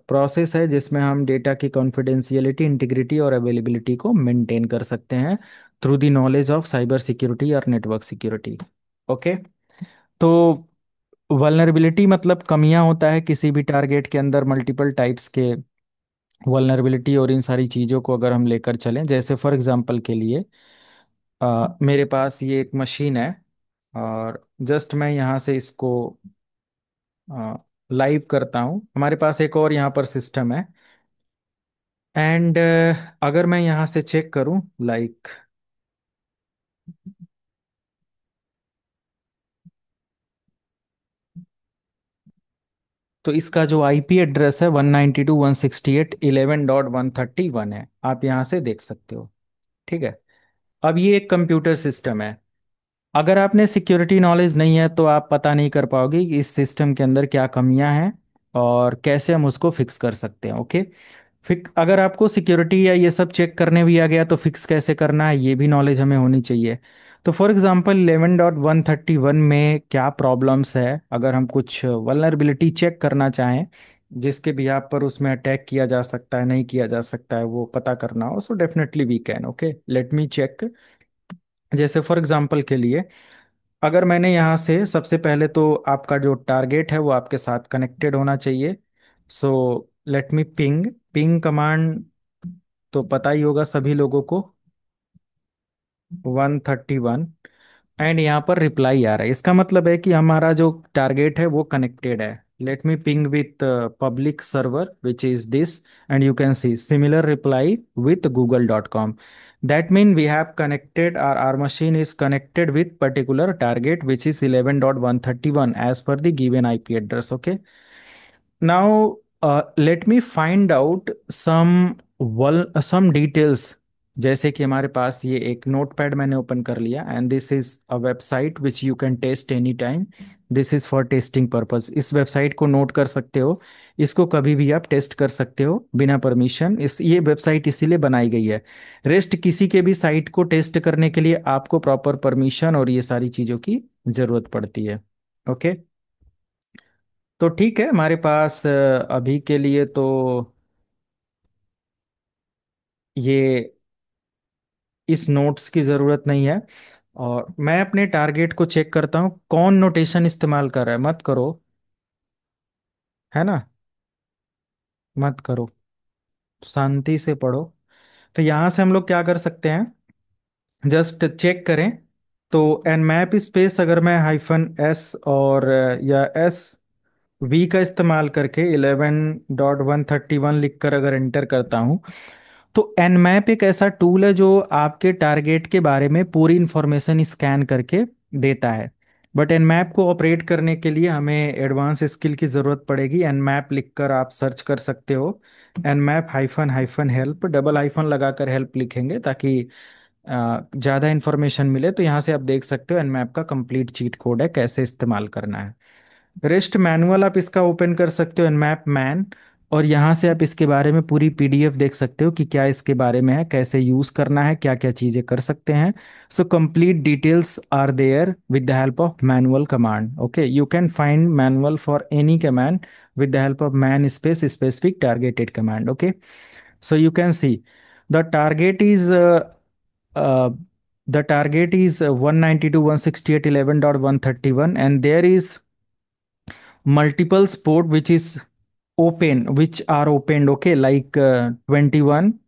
प्रोसेस है जिसमें हम डेटा की कॉन्फिडेंशियलिटी, इंटीग्रिटी और अवेलेबिलिटी को मेंटेन कर सकते हैं through the knowledge of cyber security और नेटवर्क सिक्योरिटी। ओके, तो वल्नरेबिलिटी मतलब कमियां होता है किसी भी टारगेट के अंदर, मल्टीपल टाइप्स के वल्नरेबिलिटी, और इन सारी चीज़ों को अगर हम लेकर चलें, जैसे फॉर एग्जांपल के लिए मेरे पास ये एक मशीन है, और जस्ट मैं यहाँ से इसको लाइव करता हूँ। हमारे पास एक और यहाँ पर सिस्टम है, एंड अगर मैं यहाँ से चेक करूँ लाइक, तो इसका जो आईपी एड्रेस है 192.168.11.131 है, आप यहाँ से देख सकते हो। ठीक है, अब ये एक कंप्यूटर सिस्टम है। अगर आपने सिक्योरिटी नॉलेज नहीं है तो आप पता नहीं कर पाओगे कि इस सिस्टम के अंदर क्या कमियां हैं और कैसे हम उसको फिक्स कर सकते हैं। ओके, फिक अगर आपको सिक्योरिटी या ये सब चेक करने भी आ गया तो फिक्स कैसे करना है ये भी नॉलेज हमें होनी चाहिए। तो फॉर एग्जांपल 11.131 में क्या प्रॉब्लम्स है, अगर हम कुछ वल्नरेबिलिटी चेक करना चाहें जिसके भी आप पर उसमें अटैक किया जा सकता है, नहीं किया जा सकता है, वो पता करना हो, so definitely we can. Okay, let me check. जैसे फॉर एग्जांपल के लिए, अगर मैंने यहाँ से सबसे पहले तो आपका जो टारगेट है वो आपके साथ कनेक्टेड होना चाहिए। So let me ping. Ping command तो पता ही होगा सभी लोगों को, 131, एंड यहाँ पर रिप्लाई आ रहा है, इसका मतलब है कि हमारा जो टारगेट है वो कनेक्टेड है। Let me ping with public server which is this, and you can see similar reply with google.com. That mean we have connected, our machine is connected with particular target which is 11.131 as per the given IP address. Okay, now let me find out some details। जैसे कि हमारे पास ये एक notepad मैंने open कर लिया, and this is a website which you can test any time. This is for testing purpose, इस वेबसाइट को नोट कर सकते हो, इसको कभी भी आप टेस्ट कर सकते हो बिना परमिशन। इस ये वेबसाइट इसीलिए बनाई गई है। रेस्ट किसी के भी साइट को टेस्ट करने के लिए आपको प्रॉपर परमिशन और ये सारी चीज़ों की जरूरत पड़ती है। ओके, तो ठीक है, हमारे पास अभी के लिए तो ये इस नोट्स की ज़रूरत नहीं है। और मैं अपने टारगेट को चेक करता हूँ कौन नोटेशन इस्तेमाल कर रहा है, मत करो, है ना, मत करो, शांति से पढ़ो। तो यहाँ से हम लोग क्या कर सकते हैं, जस्ट चेक करें। तो एन मैप स्पेस अगर मैं -s और या वी का इस्तेमाल करके 11.131 लिखकर अगर एंटर करता हूँ, तो एनमैप एक ऐसा टूल है जो आपके टारगेट के बारे में पूरी इंफॉर्मेशन स्कैन करके देता है। बट एनमैप को ऑपरेट करने के लिए हमें एडवांस स्किल की ज़रूरत पड़ेगी। एनमैप लिखकर आप सर्च कर सकते हो, Nmap hyphen hyphen help, double hyphen लगाकर हेल्प लिखेंगे ताकि ज़्यादा इन्फॉर्मेशन मिले। तो यहाँ से आप देख सकते हो एनमैप का कंप्लीट चीट कोड है, कैसे इस्तेमाल करना है। रेस्ट मैनुअल आप इसका ओपन कर सकते हो, एनमैप मैन, और यहाँ से आप इसके बारे में पूरी पीडीएफ देख सकते हो कि क्या इसके बारे में है, कैसे यूज करना है, क्या क्या चीजें कर सकते हैं। So complete details are there with the help of manual command. Okay, you can find manual for any command with the help of man space specific targeted command. Okay, so you can see the target is uh, the target is 192.168.11.131, and there is multiple port which is open, which are opened, okay, like 21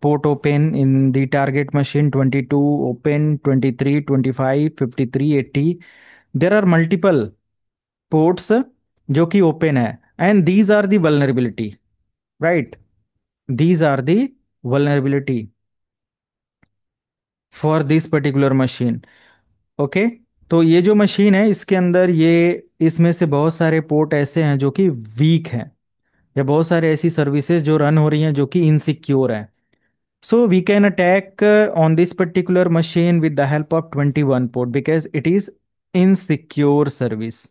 port open in the target machine, 22 open, 23, 25, 53, 80. There are multiple ports जो कि open है, and these are the vulnerability, right, these are the vulnerability for this particular machine. Okay, तो ये जो machine है इसके अंदर ये इसमें से बहुत सारे पोर्ट ऐसे हैं जो कि वीक हैं, या बहुत सारे ऐसी सर्विसेज जो रन हो रही हैं जो कि इनसिक्योर हैं। So we can attack on this particular machine with the help of 21 port because it is insecure service.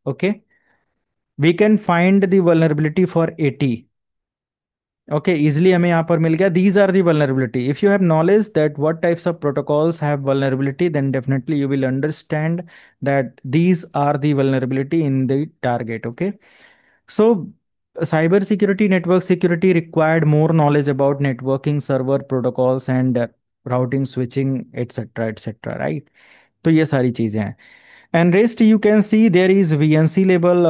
Okay, we can find the vulnerability for 80। Okay, easily हमें यहाँ पर मिल गया, these are the vulnerability. If you have knowledge that what types of protocols have vulnerability, then definitely you will understand that these are the vulnerability in the target. Okay, so cyber security, network security required more knowledge about networking, server protocols, and routing, switching, etc., etc., right? तो ये सारी चीजें हैं। And rest you can see there is VNC level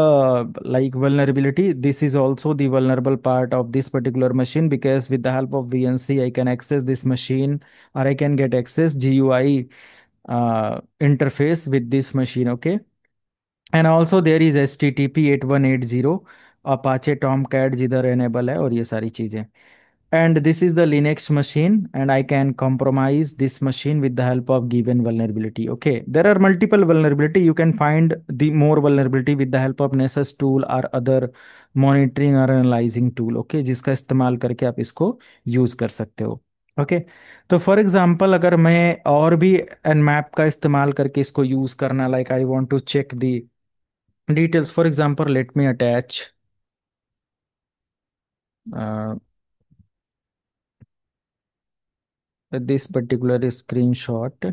like vulnerability. This is also the vulnerable part of this particular machine because with the help of VNC I can access this machine, or I can get access GUI interface with this machine. Okay, and also there is HTTP 8180, Apache Tomcat जिधर enable है, और ये सारी चीजें। And this is the Linux machine, and I can compromise this machine with the help of given vulnerability. Okay, there are multiple vulnerability. You can find the more vulnerability with the help of Nessus tool or other monitoring or analyzing tool. Okay, जिसका इस्तेमाल करके आप इसको use कर सकते हो। Okay, तो for example अगर मैं और भी nmap का इस्तेमाल करके इसको यूज करना, like I want to check the details, for example let me attach uh, this particular screenshot।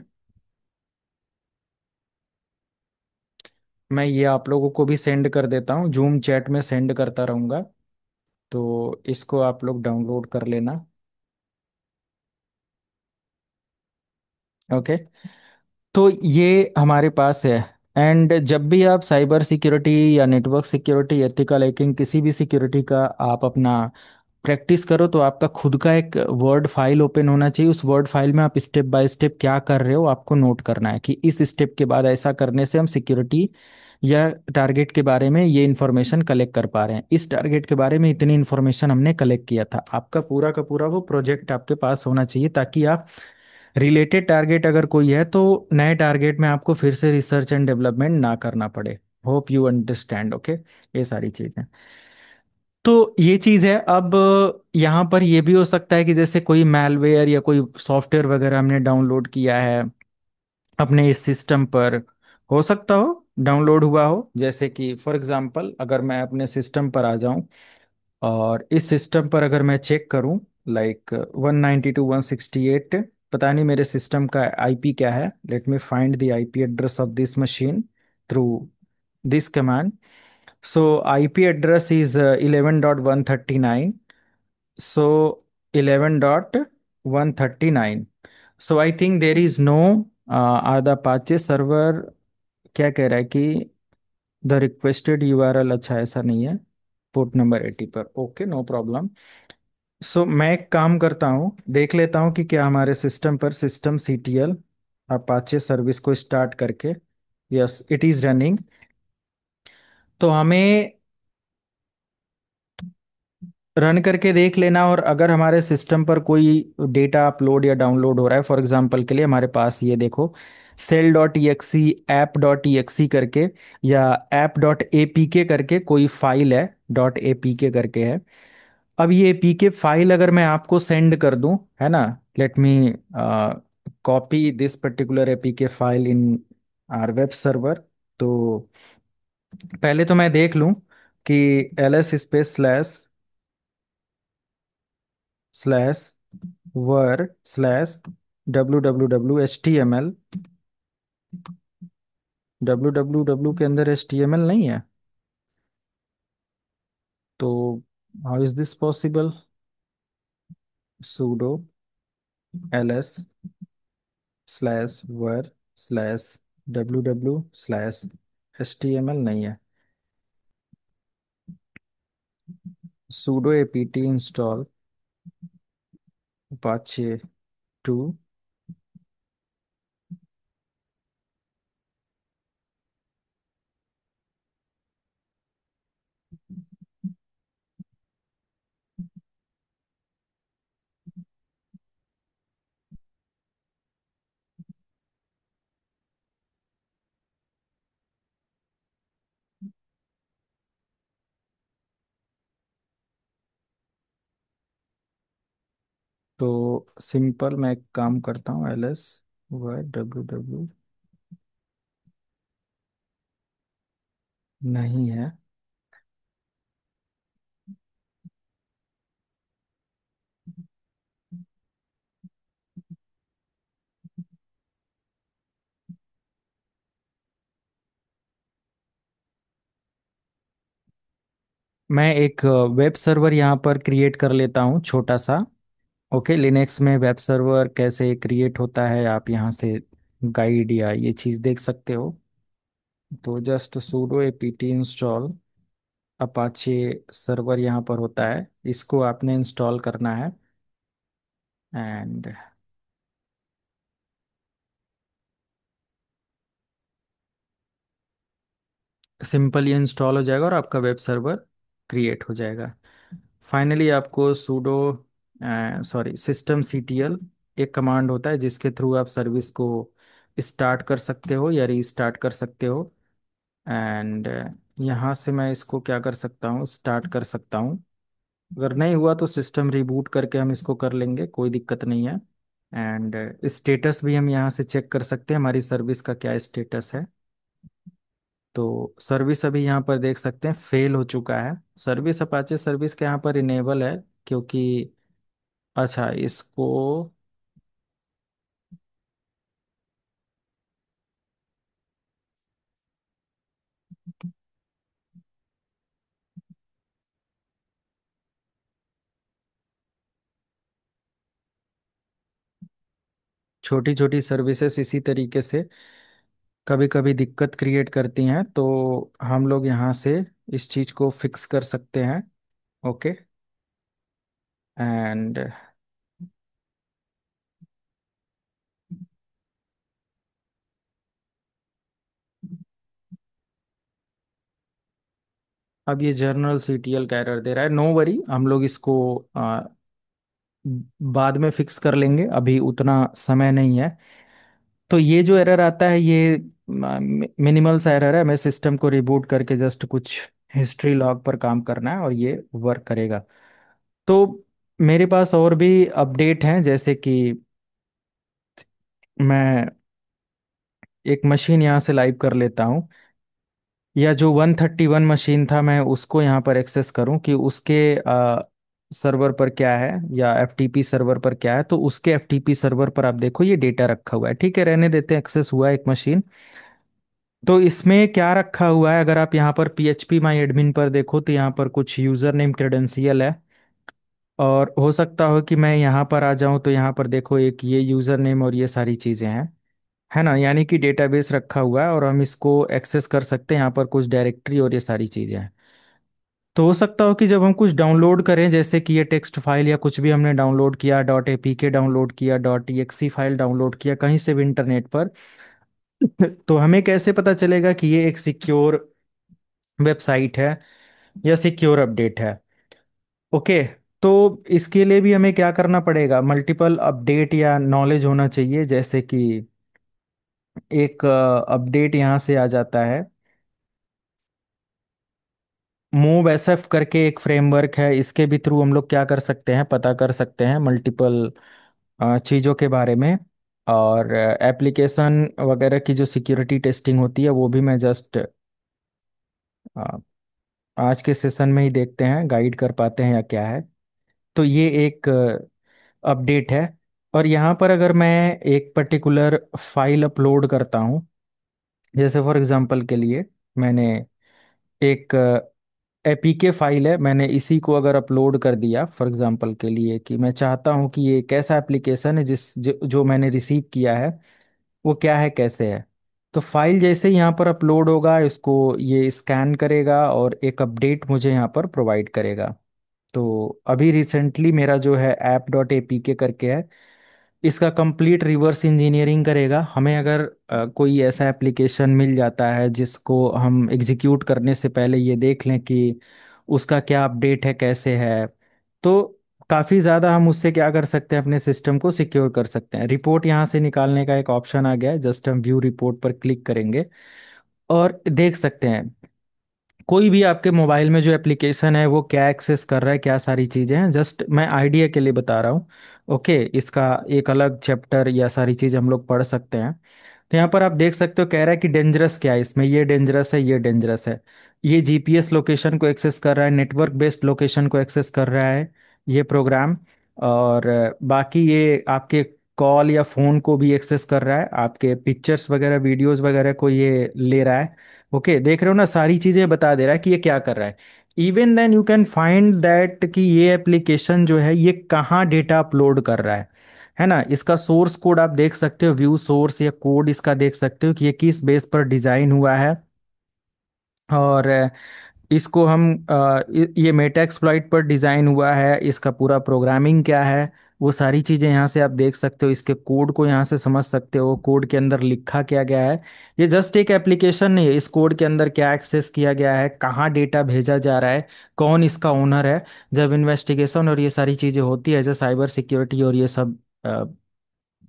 मैं ये आप लोगों को भी सेंड कर देता हूँ, जूम चैट में सेंड करता रहूँगा, तो इसको आप लोग डाउनलोड कर लेना। ओके, तो ये हमारे पास है। एंड जब भी आप साइबर सिक्योरिटी या नेटवर्क सिक्योरिटी, एथिकल हैकिंग, किसी भी सिक्योरिटी का आप अपना प्रैक्टिस करो, तो आपका खुद का एक वर्ड फाइल ओपन होना चाहिए। उस वर्ड फाइल में आप स्टेप बाय स्टेप क्या कर रहे हो आपको नोट करना है कि इस स्टेप के बाद ऐसा करने से हम सिक्योरिटी या टारगेट के बारे में ये इन्फॉर्मेशन कलेक्ट कर पा रहे हैं, इस टारगेट के बारे में इतनी इन्फॉर्मेशन हमने कलेक्ट किया था। आपका पूरा का पूरा वो प्रोजेक्ट आपके पास होना चाहिए ताकि आप रिलेटेड टारगेट अगर कोई है तो नए टारगेट में आपको फिर से रिसर्च एंड डेवलपमेंट ना करना पड़े। Hope you understand. ओके, ये सारी चीजें, तो ये चीज है। अब यहाँ पर ये भी हो सकता है कि जैसे कोई मैलवेयर या कोई सॉफ्टवेयर वगैरह हमने डाउनलोड किया है अपने इस सिस्टम पर, हो सकता हो डाउनलोड हुआ हो। जैसे कि फॉर एग्जांपल अगर मैं अपने सिस्टम पर आ जाऊं और इस सिस्टम पर अगर मैं चेक करूं, लाइक 192.168, पता नहीं मेरे सिस्टम का आईपी क्या है, let me find the IP address of this machine through this command. So IP address is 11.139. So 11.139. So I think there is no the Apache server क्या कह रहा है कि द रिक्वेस्टेड यूआरएल, अच्छा ऐसा नहीं है, पोर्ट नंबर 80 पर, ओके नो प्रॉब्लम। सो मैं एक काम करता हूँ, देख लेता हूँ कि क्या हमारे सिस्टम पर सिस्टम सीटीएल अपाचे सर्विस को स्टार्ट करके, यस इट इज रनिंग। तो हमें रन करके देख लेना, और अगर हमारे सिस्टम पर कोई डेटा अपलोड या डाउनलोड हो रहा है, फॉर एग्जांपल के लिए हमारे पास ये देखो shell dot exe, app dot exe करके, या ऐप डॉट ए पी के करके कोई फाइल है, डॉट ए पी के करके है। अब ये एपीके फाइल अगर मैं आपको सेंड कर दूं, है ना, let me copy this particular APK file in are web server. तो पहले तो मैं देख लूं कि ls space slash slash var slash www html, www के अंदर html नहीं है, तो how is this possible. sudo ls slash var slash www slash html नहीं है। sudo apt install apache 2। तो सिंपल मैं एक काम करता हूँ, ls वर www नहीं है। मैं एक वेब सर्वर यहाँ पर क्रिएट कर लेता हूँ छोटा सा। ओके, लिनक्स में वेब सर्वर कैसे क्रिएट होता है आप यहाँ से गाइड या ये चीज़ देख सकते हो। तो just sudo apt install Apache server यहाँ पर होता है, इसको आपने इंस्टॉल करना है। एंड सिंपल ये इंस्टॉल हो जाएगा और आपका वेब सर्वर क्रिएट हो जाएगा। फाइनली आपको सूडो सॉरी सिस्टम सीटीएल एक कमांड होता है जिसके थ्रू आप सर्विस को स्टार्ट कर सकते हो या रीस्टार्ट कर सकते हो। एंड यहाँ से मैं इसको क्या कर सकता हूँ, स्टार्ट कर सकता हूँ। अगर नहीं हुआ तो सिस्टम रिबूट करके हम इसको कर लेंगे, कोई दिक्कत नहीं है। एंड स्टेटस भी हम यहाँ से चेक कर सकते हैं, हमारी सर्विस का क्या स्टेटस है। तो सर्विस अभी यहाँ पर देख सकते हैं फेल हो चुका है। सर्विस अपाचे सर्विस के यहाँ पर इनेबल है, क्योंकि अच्छा इसको छोटी छोटी सर्विसेज इसी तरीके से कभी कभी दिक्कत क्रिएट करती हैं, तो हम लोग यहाँ से इस चीज़ को फिक्स कर सकते हैं। ओके। एंड अब ये जर्नल सीटीएल का एरर दे रहा है, नो वरी, हम लोग इसको बाद में फिक्स कर लेंगे, अभी उतना समय नहीं है। तो ये जो एरर आता है ये मिनिमल सा एरर है, हमें सिस्टम को रिबूट करके जस्ट कुछ हिस्ट्री लॉग पर काम करना है और ये वर्क करेगा। तो मेरे पास और भी अपडेट हैं, जैसे कि मैं एक मशीन यहाँ से लाइव कर लेता हूँ, या जो 131 मशीन था मैं उसको यहाँ पर एक्सेस करूँ कि उसके सर्वर पर क्या है या एफटीपी सर्वर पर क्या है। तो उसके एफटीपी सर्वर पर आप देखो ये डेटा रखा हुआ है, ठीक है, रहने देते हैं, एक्सेस हुआ है एक मशीन। तो इसमें क्या रखा हुआ है, अगर आप यहाँ पर PHP माई एडमिन पर देखो तो यहाँ पर कुछ यूजर नेम क्रेडेंशियल है। और हो सकता हो कि मैं यहाँ पर आ जाऊँ तो यहाँ पर देखो एक ये यूजर नेम और ये सारी चीजें हैं, है ना, यानी कि डेटाबेस रखा हुआ है और हम इसको एक्सेस कर सकते हैं। यहाँ पर कुछ डायरेक्टरी और ये सारी चीजें हैं। तो हो सकता हो कि जब हम कुछ डाउनलोड करें, जैसे कि ये टेक्स्ट फाइल या कुछ भी हमने डाउनलोड किया, .apk डाउनलोड किया, .exe फाइल डाउनलोड किया कहीं से भी इंटरनेट पर, तो हमें कैसे पता चलेगा कि ये एक सिक्योर वेबसाइट है या सिक्योर अपडेट है। ओके। तो इसके लिए भी हमें क्या करना पड़ेगा, मल्टीपल अपडेट या नॉलेज होना चाहिए। जैसे कि एक अपडेट यहाँ से आ जाता है, मूव एसएफ करके एक फ्रेमवर्क है, इसके भी थ्रू हम लोग क्या कर सकते हैं, पता कर सकते हैं मल्टीपल चीज़ों के बारे में। और एप्लीकेशन वगैरह की जो सिक्योरिटी टेस्टिंग होती है वो भी मैं जस्ट आज के सेशन में ही देखते हैं गाइड कर पाते हैं या क्या है। तो ये एक अपडेट है। और यहाँ पर अगर मैं एक पर्टिकुलर फाइल अपलोड करता हूँ, जैसे फॉर एग्जांपल के लिए मैंने एक एपीके फाइल है, मैंने इसी को अगर अपलोड कर दिया फॉर एग्जांपल के लिए, कि मैं चाहता हूँ कि ये कैसा एप्लीकेशन है जो मैंने रिसीव किया है वो क्या है कैसे है। तो फाइल जैसे ही यहाँ पर अपलोड होगा इसको ये स्कैन करेगा और एक अपडेट मुझे यहाँ पर प्रोवाइड करेगा। तो अभी रिसेंटली मेरा जो है app.apk करके है, इसका कंप्लीट रिवर्स इंजीनियरिंग करेगा। हमें अगर कोई ऐसा एप्लीकेशन मिल जाता है जिसको हम एग्जीक्यूट करने से पहले ये देख लें कि उसका क्या अपडेट है कैसे है, तो काफ़ी ज़्यादा हम उससे क्या कर सकते हैं, अपने सिस्टम को सिक्योर कर सकते हैं। रिपोर्ट यहाँ से निकालने का एक ऑप्शन आ गया है, जस्ट हम व्यू रिपोर्ट पर क्लिक करेंगे और देख सकते हैं कोई भी आपके मोबाइल में जो एप्लीकेशन है वो क्या एक्सेस कर रहा है, क्या सारी चीज़ें हैं। जस्ट मैं आइडिया के लिए बता रहा हूँ। ओके, इसका एक अलग चैप्टर या सारी चीज़ हम लोग पढ़ सकते हैं। तो यहाँ पर आप देख सकते हो कह रहा है कि डेंजरस क्या है इसमें, ये डेंजरस है, ये डेंजरस है। ये जीपीएस लोकेशन को एक्सेस कर रहा है, नेटवर्क बेस्ड लोकेशन को एक्सेस कर रहा है ये प्रोग्राम। और बाकी ये आपके कॉल या फ़ोन को भी एक्सेस कर रहा है, आपके पिक्चर्स वगैरह वीडियोस वगैरह को ये ले रहा है। ओके, देख रहे हो ना, सारी चीजें बता दे रहा है कि ये क्या कर रहा है। Even then you can find that कि ये एप्लीकेशन जो है ये कहाँ डेटा अपलोड कर रहा है ना। इसका सोर्स कोड आप देख सकते हो, व्यू सोर्स या कोड इसका देख सकते हो कि ये किस बेस पर डिजाइन हुआ है। और इसको हम ये मेटा एक्सप्लॉइट पर डिज़ाइन हुआ है, इसका पूरा प्रोग्रामिंग क्या है वो सारी चीज़ें यहाँ से आप देख सकते हो। इसके कोड को यहाँ से समझ सकते हो, कोड के अंदर लिखा क्या गया है। ये जस्ट एक एप्लीकेशन नहीं है, इस कोड के अंदर क्या एक्सेस किया गया है, कहाँ डेटा भेजा जा रहा है, कौन इसका ओनर है। जब इन्वेस्टिगेशन और ये सारी चीज़ें होती है, जैसे साइबर सिक्योरिटी और ये सब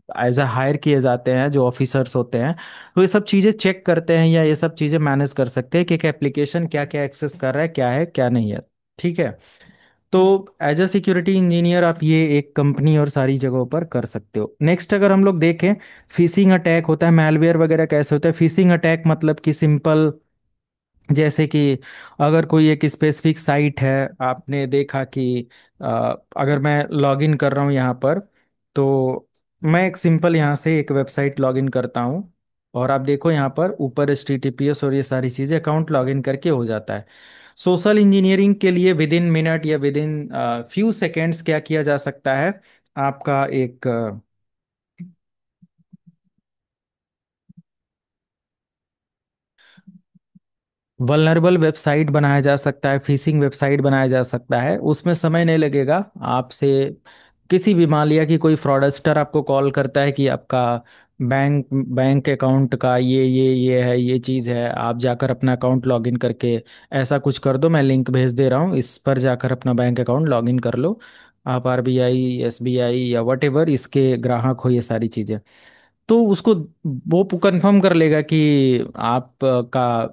एज अ हायर किए जाते हैं जो ऑफिसर्स होते हैं, तो ये सब चीज़ें चेक करते हैं या ये सब चीज़ें मैनेज कर सकते हैं कि एक एप्लीकेशन क्या क्या एक्सेस कर रहा है क्या नहीं है। ठीक है। तो एज अ सिक्योरिटी इंजीनियर आप ये एक कंपनी और सारी जगहों पर कर सकते हो। नेक्स्ट अगर हम लोग देखें, फिशिंग अटैक होता है, मैलवेयर वगैरह कैसे होता है। फिशिंग अटैक मतलब कि सिंपल, जैसे कि अगर कोई एक स्पेसिफिक साइट है, आपने देखा कि अगर मैं लॉगिन कर रहा हूँ यहाँ पर, तो मैं एक सिंपल यहाँ से एक वेबसाइट लॉगिन करता हूँ और आप देखो यहाँ पर ऊपर HTTPS और ये सारी चीज़ें अकाउंट लॉगिन करके हो जाता है। सोशल इंजीनियरिंग के लिए विद इन मिनट या विद इन फ्यू सेकेंड्स क्या किया जा सकता है, आपका एक वल्नरेबल वेबसाइट बनाया जा सकता है, फिशिंग वेबसाइट बनाया जा सकता है। उसमें समय नहीं लगेगा आपसे। किसी भी मान लिया कि कोई फ्रॉडस्टर आपको कॉल करता है कि आपका बैंक बैंक अकाउंट का ये है, ये चीज़ है, आप जाकर अपना अकाउंट लॉगिन करके ऐसा कुछ कर दो, मैं लिंक भेज दे रहा हूँ, इस पर जाकर अपना बैंक अकाउंट लॉगिन कर लो। आप RBI, SBI या वट एवर इसके ग्राहक हो, ये सारी चीज़ें। तो उसको वो कंफर्म कर लेगा कि आप का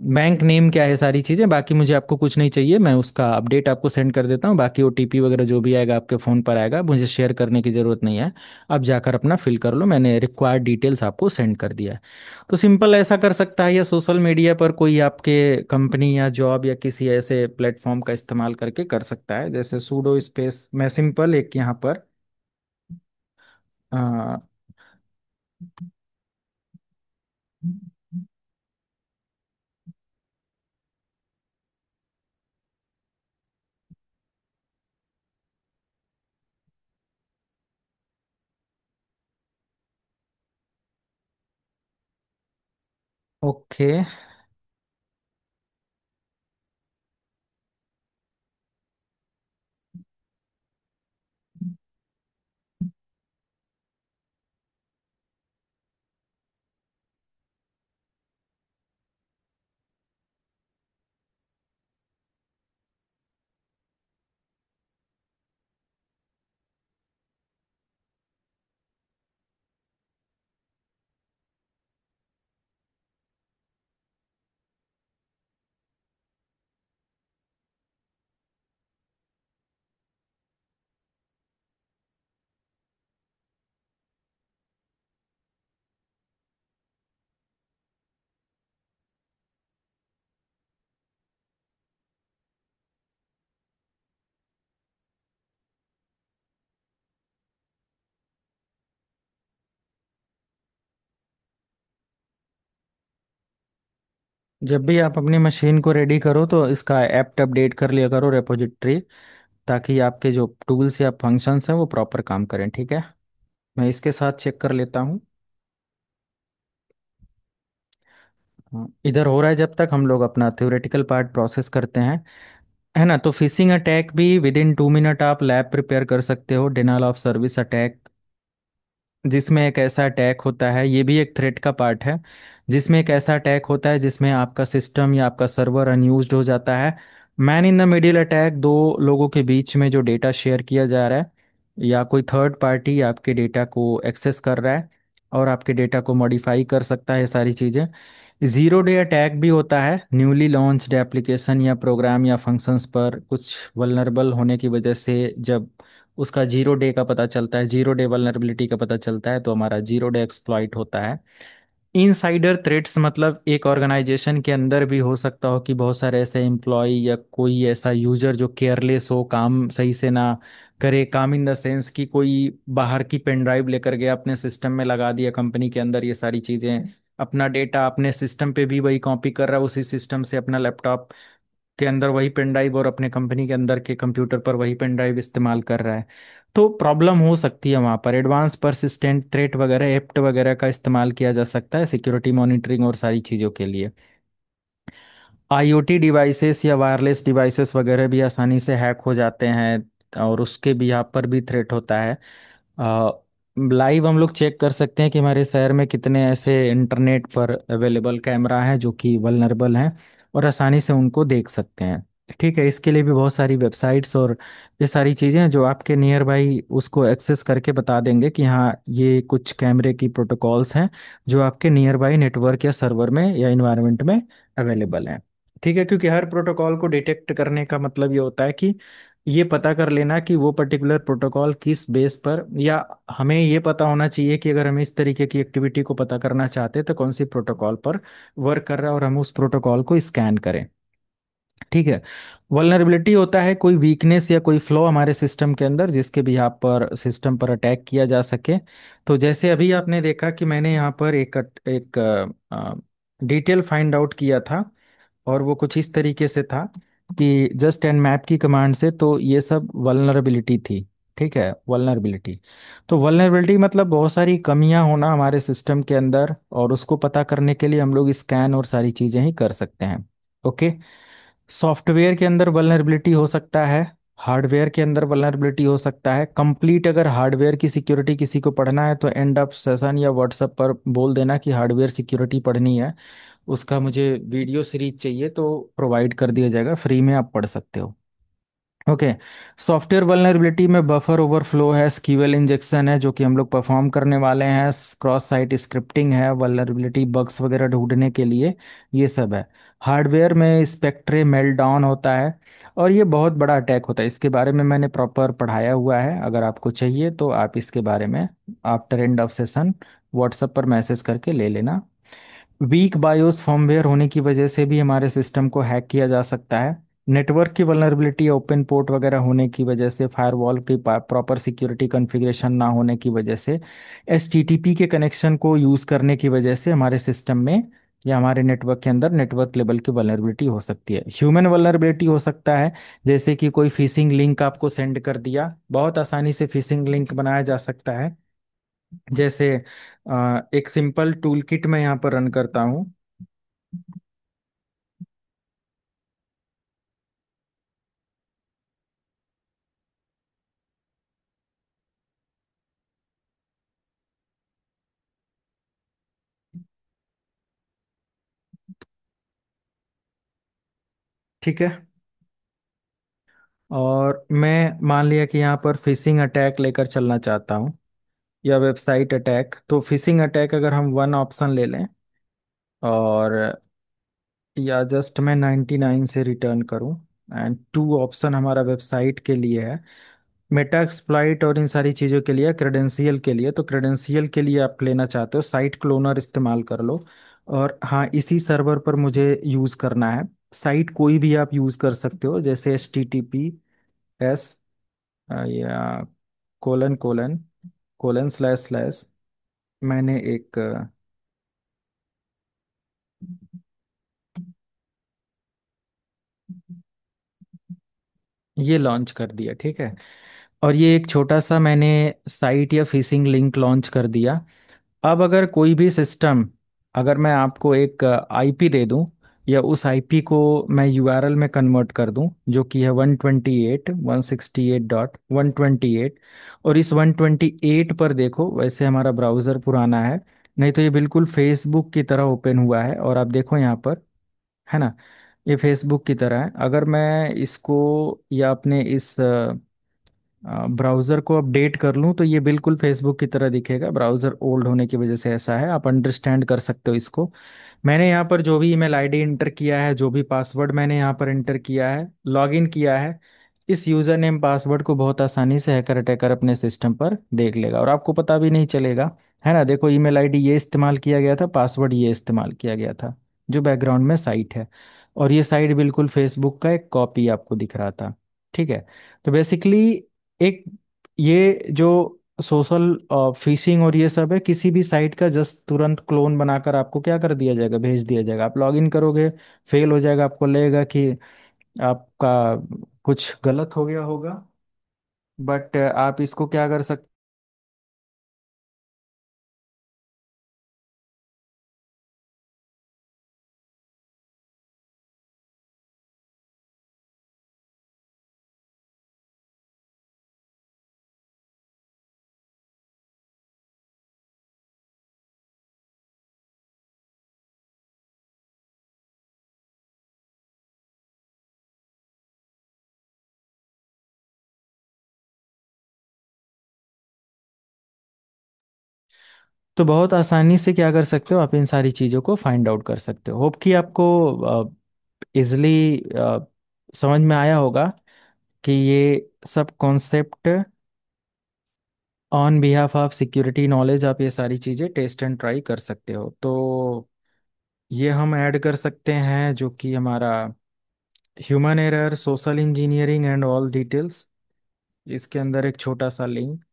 बैंक नेम क्या है, सारी चीज़ें। बाकी मुझे आपको कुछ नहीं चाहिए, मैं उसका अपडेट आपको सेंड कर देता हूँ। बाकी OTP वगैरह जो भी आएगा आपके फ़ोन पर आएगा, मुझे शेयर करने की ज़रूरत नहीं है। आप जाकर अपना फिल कर लो, मैंने रिक्वायर्ड डिटेल्स आपको सेंड कर दिया है। तो सिंपल ऐसा कर सकता है, या सोशल मीडिया पर कोई आपके कंपनी या जॉब या किसी ऐसे प्लेटफॉर्म का इस्तेमाल करके कर सकता है। जैसे सूडो स्पेस, मैं सिंपल एक यहाँ पर ओके। जब भी आप अपनी मशीन को रेडी करो तो इसका ऐप अपडेट कर लिया करो रेपोजिटरी, ताकि आपके जो टूल्स या फंक्शंस हैं वो प्रॉपर काम करें, ठीक है। मैं इसके साथ चेक कर लेता हूँ। हाँ, इधर हो रहा है जब तक हम लोग अपना थ्योरेटिकल पार्ट प्रोसेस करते हैं, है ना। तो फिशिंग अटैक भी विद इन 2 मिनट आप लैब प्रिपेयर कर सकते हो। डिनाल ऑफ सर्विस अटैक, जिसमें एक ऐसा अटैक होता है, ये भी एक थ्रेट का पार्ट है, जिसमें एक ऐसा अटैक होता है जिसमें आपका सिस्टम या आपका सर्वर अनयूज्ड हो जाता है। Man in the middle attack, दो लोगों के बीच में जो डेटा शेयर किया जा रहा है, या कोई थर्ड पार्टी आपके डेटा को एक्सेस कर रहा है और आपके डेटा को मॉडिफाई कर सकता है, ये सारी चीज़ें। ज़ीरो डे अटैक भी होता है, न्यूली लॉन्च्ड एप्लीकेशन या प्रोग्राम या फंक्शंस पर कुछ वल्नरेबल होने की वजह से जब उसका जीरो डे का पता चलता है, जीरो डे वल्नरेबिलिटी का पता चलता है, तो हमारा जीरो डे एक्सप्लॉइट होता है। इनसाइडर थ्रेट्स मतलब एक ऑर्गेनाइजेशन के अंदर भी हो सकता हो कि बहुत सारे ऐसे एम्प्लॉय या कोई ऐसा यूजर जो केयरलेस हो, काम सही से ना करे। काम इन द सेंस कि कोई बाहर की पेन ड्राइव लेकर गया, अपने सिस्टम में लगा दिया कंपनी के अंदर, ये सारी चीजें। अपना डेटा अपने सिस्टम पे भी वही कॉपी कर रहा है, उसी सिस्टम से अपना लैपटॉप के अंदर वही पेन ड्राइव और अपने कंपनी के अंदर के कंप्यूटर पर वही पेन ड्राइव इस्तेमाल कर रहा है। तो प्रॉब्लम हो सकती है वहाँ पर। एडवांस परसिस्टेंट थ्रेट वगैरह, एप्ट वगैरह का इस्तेमाल किया जा सकता है सिक्योरिटी मॉनिटरिंग और सारी चीज़ों के लिए। आईओटी डिवाइसेस या वायरलेस डिवाइसेस वगैरह भी आसानी से हैक हो जाते हैं, और उसके भी यहाँ पर भी थ्रेट होता है। लाइव हम लोग चेक कर सकते हैं कि हमारे शहर में कितने ऐसे इंटरनेट पर अवेलेबल कैमरा हैं जो कि वल्नरेबल हैं, और आसानी से उनको देख सकते हैं। ठीक है, इसके लिए भी बहुत सारी वेबसाइट्स और ये सारी चीज़ें हैं जो आपके नियर बाई उसको एक्सेस करके बता देंगे कि हाँ, ये कुछ कैमरे की प्रोटोकॉल्स हैं जो आपके नियर बाई नेटवर्क या सर्वर में या इन्वायरमेंट में अवेलेबल हैं। ठीक है, क्योंकि हर प्रोटोकॉल को डिटेक्ट करने का मतलब ये होता है कि ये पता कर लेना कि वो पर्टिकुलर प्रोटोकॉल किस बेस पर, या हमें ये पता होना चाहिए कि अगर हम इस तरीके की एक्टिविटी को पता करना चाहते हैं तो कौन सी प्रोटोकॉल पर वर्क कर रहा है और हम उस प्रोटोकॉल को स्कैन करें। ठीक है। वल्नरेबिलिटी होता है कोई वीकनेस या कोई फ्लॉ हमारे सिस्टम के अंदर जिसके भी यहाँ पर सिस्टम पर अटैक किया जा सके। तो जैसे अभी आपने देखा कि मैंने यहाँ पर एक डिटेल फाइंड आउट किया था, और वो कुछ इस तरीके से था कि जस्ट एंड मैप की कमांड से, तो ये सब वल्नरेबिलिटी थी। ठीक है, वल्नरेबिलिटी। तो वल्नरेबिलिटी मतलब बहुत सारी कमियां होना हमारे सिस्टम के अंदर, और उसको पता करने के लिए हम लोग स्कैन और सारी चीजें ही कर सकते हैं। ओके। सॉफ्टवेयर के अंदर वल्नरेबिलिटी हो सकता है, हार्डवेयर के अंदर वल्नरेबिलिटी हो सकता है। कंप्लीट अगर हार्डवेयर की सिक्योरिटी किसी को पढ़ना है तो एंड ऑफ सेशन या व्हाट्सएप पर बोल देना कि हार्डवेयर सिक्योरिटी पढ़नी है, उसका मुझे वीडियो सीरीज चाहिए, तो प्रोवाइड कर दिया जाएगा, फ्री में आप पढ़ सकते हो। ओके। सॉफ्टवेयर वल्नरेबिलिटी में बफर ओवरफ्लो है, SQL इंजेक्शन है जो कि हम लोग परफॉर्म करने वाले हैं, क्रॉस साइट स्क्रिप्टिंग है वल्नरेबिलिटी बग्स वगैरह ढूंढने के लिए, ये सब है। हार्डवेयर में स्पेक्ट्रे मेल्टडाउन होता है, और ये बहुत बड़ा अटैक होता है। इसके बारे में मैंने प्रॉपर पढ़ाया हुआ है, अगर आपको चाहिए तो आप इसके बारे में after end of session WhatsApp पर मैसेज करके ले लेना। वीक बायोस फर्मवेयर होने की वजह से भी हमारे सिस्टम को हैक किया जा सकता है। नेटवर्क की वल्नरेबिलिटी, ओपन पोर्ट वगैरह होने की वजह से, फायरवॉल की प्रॉपर सिक्योरिटी कॉन्फ़िगरेशन ना होने की वजह से, HTTP के कनेक्शन को यूज़ करने की वजह से हमारे सिस्टम में या हमारे नेटवर्क के अंदर नेटवर्क लेवल की वल्नरेबिलिटी हो सकती है। ह्यूमन वल्नरेबिलिटी हो सकता है, जैसे कि कोई फिशिंग लिंक आपको सेंड कर दिया, बहुत आसानी से फिशिंग लिंक बनाया जा सकता है। जैसे एक सिंपल टूल किट मैं यहाँ पर रन करता हूँ। ठीक है। और मैं मान लिया कि यहाँ पर फिशिंग अटैक लेकर चलना चाहता हूँ या वेबसाइट अटैक। तो फिशिंग अटैक अगर हम वन ऑप्शन ले लें, और या जस्ट मैं 99 से रिटर्न करूं, एंड टू ऑप्शन हमारा वेबसाइट के लिए है, मेटा एक्सप्लॉइट और इन सारी चीज़ों के लिए, क्रेडेंशियल के लिए। तो क्रेडेंशियल के लिए आप लेना चाहते हो, साइट क्लोनर इस्तेमाल कर लो। और हाँ, इसी सर्वर पर मुझे यूज़ करना है। साइट कोई भी आप यूज़ कर सकते हो, जैसे HTTPS या colon colon colon slash slash. मैंने एक ये लॉन्च कर दिया, ठीक है। और ये एक छोटा सा मैंने साइट या फिशिंग लिंक लॉन्च कर दिया। अब अगर कोई भी सिस्टम, अगर मैं आपको एक आईपी दे दूं, या उस आईपी को मैं यूआरएल में कन्वर्ट कर दूं, जो कि है 128.168.128, और इस 128 पर देखो, वैसे हमारा ब्राउज़र पुराना है, नहीं तो ये बिल्कुल फेसबुक की तरह ओपन हुआ है, और आप देखो यहाँ पर, है ना, ये फेसबुक की तरह है। अगर मैं इसको या अपने इस ब्राउज़र को अपडेट कर लूँ, तो ये बिल्कुल फेसबुक की तरह दिखेगा। ब्राउज़र ओल्ड होने की वजह से ऐसा है, आप अंडरस्टैंड कर सकते हो इसको। मैंने यहाँ पर जो भी ईमेल आईडी इंटर किया है, जो भी पासवर्ड मैंने यहाँ पर इंटर किया है, लॉगिन किया है, इस यूज़र नेम पासवर्ड को बहुत आसानी से हैकर अटैकर अपने सिस्टम पर देख लेगा, और आपको पता भी नहीं चलेगा, है ना। देखो, ईमेल आईडी ये इस्तेमाल किया गया था, पासवर्ड ये इस्तेमाल किया गया था, जो बैकग्राउंड में साइट है। और ये साइट बिल्कुल फेसबुक का एक कॉपी आपको दिख रहा था, ठीक है। तो बेसिकली एक, ये जो सोशल फिशिंग और ये सब है, किसी भी साइट का जस्ट तुरंत क्लोन बनाकर आपको क्या कर दिया जाएगा, भेज दिया जाएगा। आप लॉगिन करोगे, फेल हो जाएगा, आपको लगेगा कि आपका कुछ गलत हो गया होगा, बट आप इसको क्या कर सकते। तो बहुत आसानी से क्या कर सकते हो, आप इन सारी चीज़ों को फाइंड आउट कर सकते हो। होप कि आपको इजली समझ में आया होगा कि ये सब concept on behalf of security knowledge, आप ये सारी चीज़ें टेस्ट एंड ट्राई कर सकते हो। तो ये हम ऐड कर सकते हैं, जो कि हमारा human error, social engineering and all details, इसके अंदर एक छोटा सा लिंक।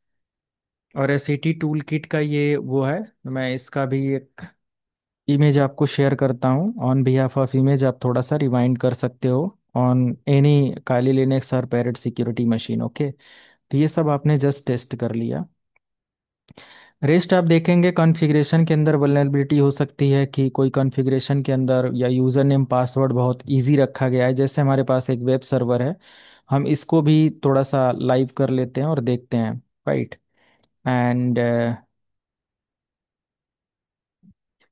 और एसईटी टूल किट का ये वो है, मैं इसका भी एक इमेज आपको शेयर करता हूँ। ऑन बिहाफ ऑफ इमेज आप थोड़ा सा रिवाइंड कर सकते हो ऑन एनी काली लिनक्स और पैरेट सिक्योरिटी मशीन, ओके। तो ये सब आपने जस्ट टेस्ट कर लिया। रेस्ट आप देखेंगे, कॉन्फ़िगरेशन के अंदर वल्नरेबिलिटी हो सकती है कि कोई कॉन्फ़िगरेशन के अंदर या यूज़र नेम पासवर्ड बहुत इजी रखा गया है। जैसे हमारे पास एक वेब सर्वर है, हम इसको भी थोड़ा सा लाइव कर लेते हैं और देखते हैं, राइट। एंड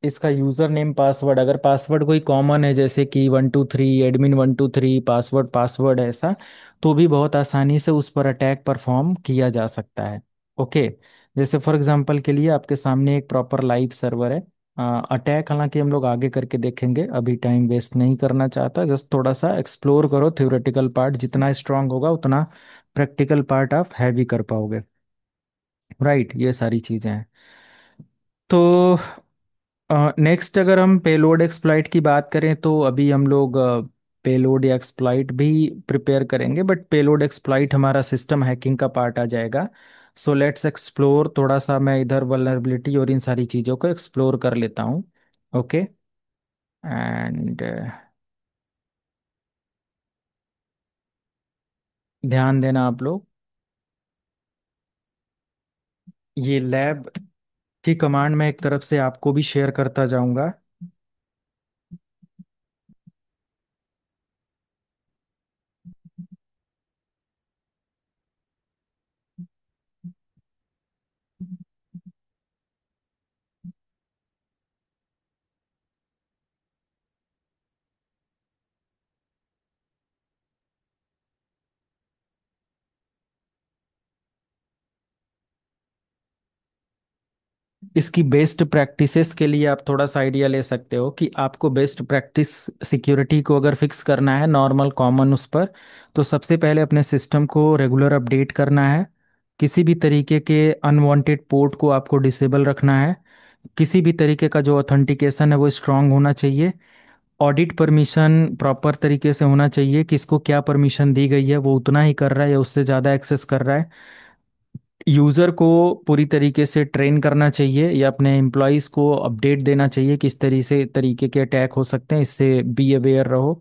इसका यूज़र नेम पासवर्ड, अगर पासवर्ड कोई कॉमन है, जैसे कि 123 एडमिन 123 पासवर्ड पासवर्ड है ऐसा, तो भी बहुत आसानी से उस पर अटैक परफॉर्म किया जा सकता है, ओके। जैसे फॉर एग्जांपल के लिए आपके सामने एक प्रॉपर लाइव सर्वर है। अटैक हालांकि हम लोग आगे करके देखेंगे, अभी टाइम वेस्ट नहीं करना चाहता, जस्ट थोड़ा सा एक्सप्लोर करो। थ्योरेटिकल पार्ट जितना स्ट्रांग होगा, उतना प्रैक्टिकल पार्ट आप हैवी कर पाओगे, राइट। ये सारी चीज़ें हैं। तो नेक्स्ट अगर हम पेलोड एक्सप्लॉइट की बात करें, तो अभी हम लोग पेलोड या एक्सप्लॉइट भी प्रिपेयर करेंगे, बट पेलोड एक्सप्लॉइट हमारा सिस्टम हैकिंग का पार्ट आ जाएगा। सो लेट्स एक्सप्लोर थोड़ा सा, मैं इधर वल्नरेबिलिटी और इन सारी चीज़ों को एक्सप्लोर कर लेता हूँ, ओके। एंड ध्यान देना आप लोग, ये लैब की कमांड मैं एक तरफ से आपको भी शेयर करता जाऊंगा। इसकी बेस्ट प्रैक्टिसेस के लिए आप थोड़ा सा आइडिया ले सकते हो कि आपको बेस्ट प्रैक्टिस सिक्योरिटी को अगर फिक्स करना है नॉर्मल कॉमन उस पर, तो सबसे पहले अपने सिस्टम को रेगुलर अपडेट करना है। किसी भी तरीके के अनवांटेड पोर्ट को आपको डिसेबल रखना है। किसी भी तरीके का जो ऑथेंटिकेशन है वो स्ट्रांग होना चाहिए। ऑडिट परमिशन प्रॉपर तरीके से होना चाहिए, किसको क्या परमिशन दी गई है वो उतना ही कर रहा है या उससे ज़्यादा एक्सेस कर रहा है। यूज़र को पूरी तरीके से ट्रेन करना चाहिए या अपने एम्प्लॉयज़ को अपडेट देना चाहिए किस तरीके के अटैक हो सकते हैं, इससे बी अवेयर रहो।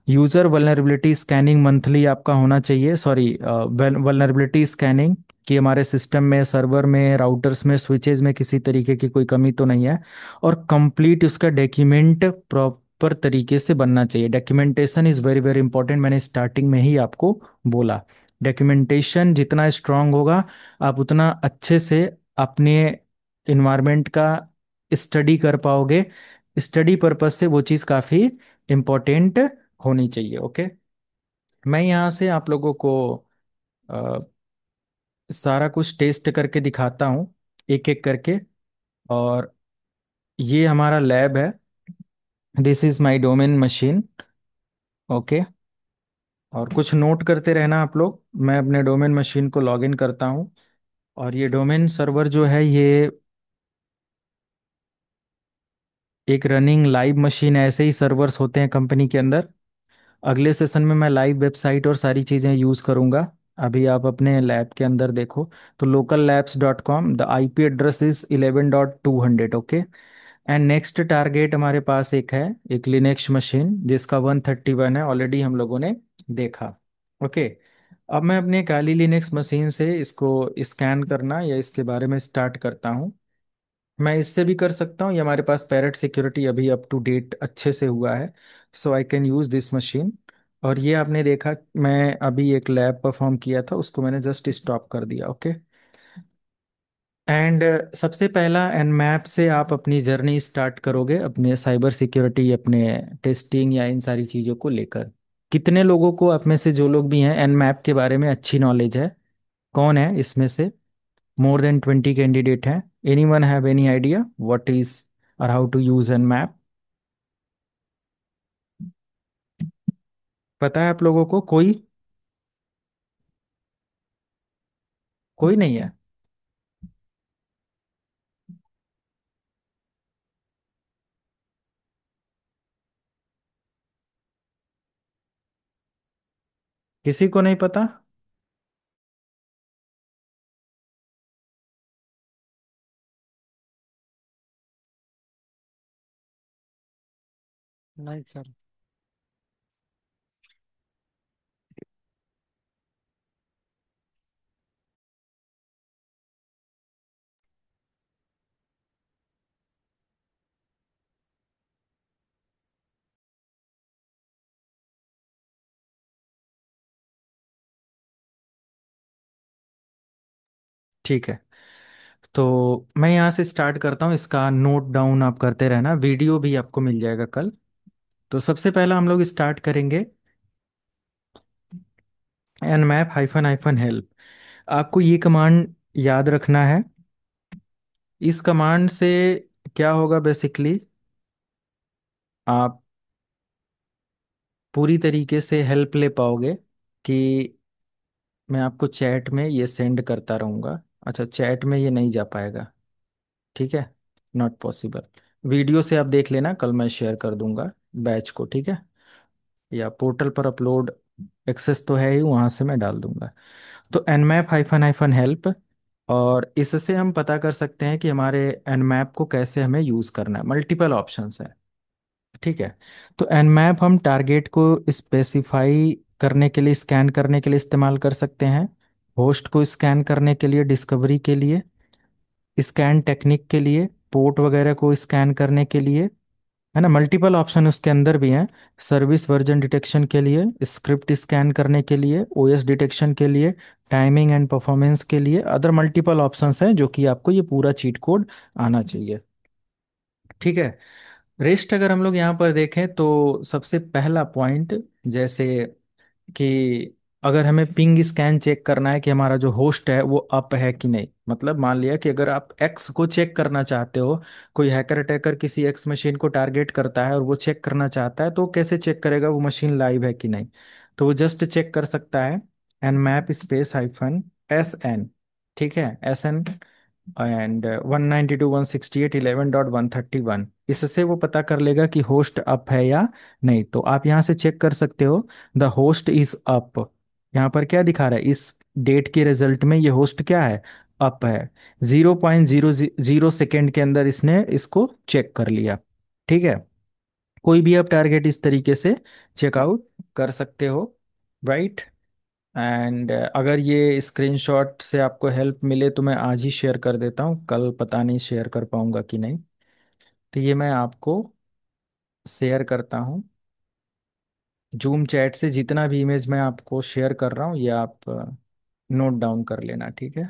यूज़र वल्नरेबिलिटी स्कैनिंग मंथली आपका होना चाहिए, सॉरी, वल्नरेबिलिटी स्कैनिंग, कि हमारे सिस्टम में, सर्वर में, राउटर्स में, स्विचेस में किसी तरीके की कोई कमी तो नहीं है। और कंप्लीट उसका डॉक्यूमेंट प्रॉपर तरीके से बनना चाहिए। Documentation is very very important, मैंने स्टार्टिंग में ही आपको बोला। डॉक्यूमेंटेशन जितना स्ट्रांग होगा, आप उतना अच्छे से अपने इन्वायरमेंट का स्टडी कर पाओगे। स्टडी पर्पज से वो चीज़ काफ़ी इम्पोर्टेंट होनी चाहिए। ओके, मैं यहाँ से आप लोगों को अ, सारा कुछ टेस्ट करके दिखाता हूँ, एक एक करके। और ये हमारा लैब है, this is my domain machine. Okay, और कुछ नोट करते रहना आप लोग। मैं अपने डोमेन मशीन को लॉगिन करता हूँ। और ये डोमेन सर्वर जो है, ये एक रनिंग लाइव मशीन है। ऐसे ही सर्वर्स होते हैं कंपनी के अंदर। अगले सेशन में मैं लाइव वेबसाइट और सारी चीज़ें यूज़ करूँगा। अभी आप अपने लैब के अंदर देखो, तो locallabs.com, the IP address is 11.200। Okay, and next target हमारे पास एक है, एक लिनक्स मशीन जिसका 131 है, ऑलरेडी हम लोगों ने देखा। ओके, अब मैं अपने काली लिनक्स मशीन से इसको स्कैन करना या इसके बारे में स्टार्ट करता हूँ। मैं इससे भी कर सकता हूँ, ये हमारे पास पैरेट सिक्योरिटी अभी अप टू डेट अच्छे से हुआ है, so I can use this machine. और ये आपने देखा, मैं अभी एक लैब परफॉर्म किया था, उसको मैंने जस्ट स्टॉप कर दिया। ओके, एंड सबसे पहला nmap से आप अपनी जर्नी स्टार्ट करोगे अपने साइबर सिक्योरिटी, अपने टेस्टिंग या इन सारी चीज़ों को लेकर। कितने लोगों को, आप में से जो लोग भी हैं, nmap के बारे में अच्छी नॉलेज है? कौन है इसमें से? मोर देन 20 कैंडिडेट हैं। Anyone have any idea what is और how to use an map? पता है आप लोगों को? कोई नहीं है? किसी को नहीं पता? नहीं सर। ठीक है, तो मैं यहाँ से स्टार्ट करता हूँ। इसका नोट डाउन आप करते रहना, वीडियो भी आपको मिल जाएगा कल। तो सबसे पहला हम लोग स्टार्ट करेंगे nmap हाइफन हाइफन हेल्प। आपको ये कमांड याद रखना है। इस कमांड से क्या होगा बेसिकली, आप पूरी तरीके से हेल्प ले पाओगे। कि मैं आपको चैट में ये सेंड करता रहूँगा। अच्छा, चैट में ये नहीं जा पाएगा, ठीक है, नॉट पॉसिबल। वीडियो से आप देख लेना, कल मैं शेयर कर दूंगा बैच को, ठीक है, या पोर्टल पर अपलोड एक्सेस तो है ही, वहाँ से मैं डाल दूंगा। तो nmap हाइफन हाइफन हेल्प, और इससे हम पता कर सकते हैं कि हमारे nmap को कैसे हमें यूज़ करना है। मल्टीपल ऑप्शंस है, ठीक है। तो nmap हम टारगेट को स्पेसिफाई करने के लिए, स्कैन करने के लिए इस्तेमाल कर सकते हैं। होस्ट को स्कैन करने के लिए, डिस्कवरी के लिए, स्कैन टेक्निक के लिए, पोर्ट वगैरह को स्कैन करने के लिए, है ना। मल्टीपल ऑप्शन उसके अंदर भी हैं। सर्विस वर्जन डिटेक्शन के लिए, स्क्रिप्ट स्कैन करने के लिए, ओएस डिटेक्शन के लिए, टाइमिंग एंड परफॉर्मेंस के लिए, अदर मल्टीपल ऑप्शंस हैं जो कि आपको ये पूरा चीट कोड आना चाहिए, ठीक है। रेस्ट अगर हम लोग यहाँ पर देखें तो सबसे पहला पॉइंट, जैसे कि अगर हमें पिंग स्कैन चेक करना है कि हमारा जो होस्ट है वो अप है कि नहीं, मतलब मान लिया कि अगर आप एक्स को चेक करना चाहते हो, कोई हैकर अटैकर किसी एक्स मशीन को टारगेट करता है और वो चेक करना चाहता है, तो वो कैसे चेक करेगा वो मशीन लाइव है कि नहीं? तो वो जस्ट चेक कर सकता है nmap space hyphen S N, ठीक है, एस एन एंड 192.168.11.131, इससे वो पता कर लेगा कि होस्ट अप है या नहीं। तो आप यहाँ से चेक कर सकते हो, द होस्ट इज अप। यहाँ पर क्या दिखा रहा है, इस डेट के रिजल्ट में ये होस्ट क्या है, अप है। 0.00 सेकेंड के अंदर इसने इसको चेक कर लिया। ठीक है, कोई भी आप टारगेट इस तरीके से चेकआउट कर सकते हो, राइट। एंड अगर ये स्क्रीनशॉट से आपको हेल्प मिले तो मैं आज ही शेयर कर देता हूँ, कल पता नहीं शेयर कर पाऊंगा कि नहीं। तो ये मैं आपको शेयर करता हूँ जूम चैट से, जितना भी इमेज मैं आपको शेयर कर रहा हूँ ये आप नोट डाउन कर लेना, ठीक है।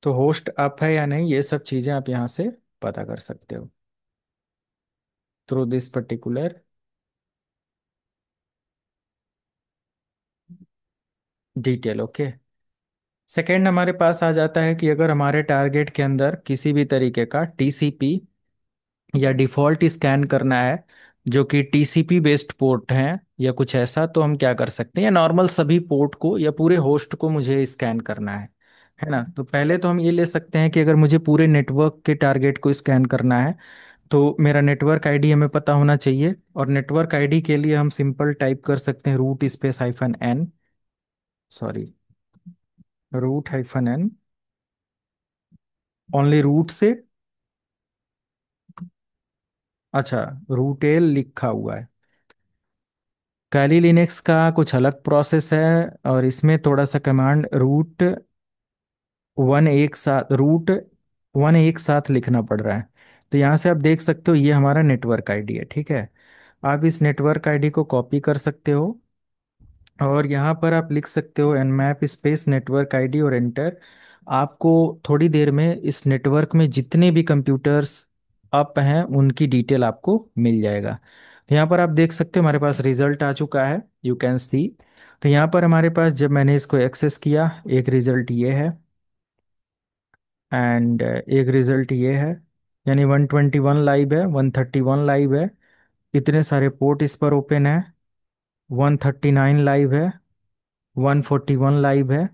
तो होस्ट अप है या नहीं ये सब चीज़ें आप यहाँ से पता कर सकते हो through this particular detail, okay. Second हमारे पास आ जाता है कि अगर हमारे टारगेट के अंदर किसी भी तरीके का टीसीपी या डिफॉल्ट स्कैन करना है जो कि टीसीपी बेस्ड पोर्ट है या कुछ ऐसा, तो हम क्या कर सकते हैं, या नॉर्मल सभी पोर्ट को या पूरे होस्ट को मुझे स्कैन करना है ना। तो पहले तो हम ये ले सकते हैं कि अगर मुझे पूरे नेटवर्क के टारगेट को स्कैन करना है तो मेरा नेटवर्क आईडी हमें पता होना चाहिए, और नेटवर्क आईडी के लिए हम सिंपल टाइप कर सकते हैं root space hyphen N, sorry, root hyphen N, only root से, अच्छा, रूट एल लिखा हुआ है। कैली लिनक्स का कुछ अलग प्रोसेस है, और इसमें थोड़ा सा कमांड रूट वन एक साथ लिखना पड़ रहा है। तो यहाँ से आप देख सकते हो ये हमारा नेटवर्क आईडी है, ठीक है। आप इस नेटवर्क आईडी को कॉपी कर सकते हो, और यहाँ पर आप लिख सकते हो nmap स्पेस नेटवर्क आईडी और एंटर। आपको थोड़ी देर में इस नेटवर्क में जितने भी कंप्यूटर्स अप हैं उनकी डिटेल आपको मिल जाएगा। तो यहाँ पर आप देख सकते हो हमारे पास रिजल्ट आ चुका है, यू कैन सी। तो यहाँ पर हमारे पास जब मैंने इसको एक्सेस किया, एक रिजल्ट ये है एंड एक रिजल्ट ये है, यानी 121 लाइव है, 131 लाइव है, इतने सारे पोर्ट इस पर ओपन है, 139 लाइव है, 141 लाइव है,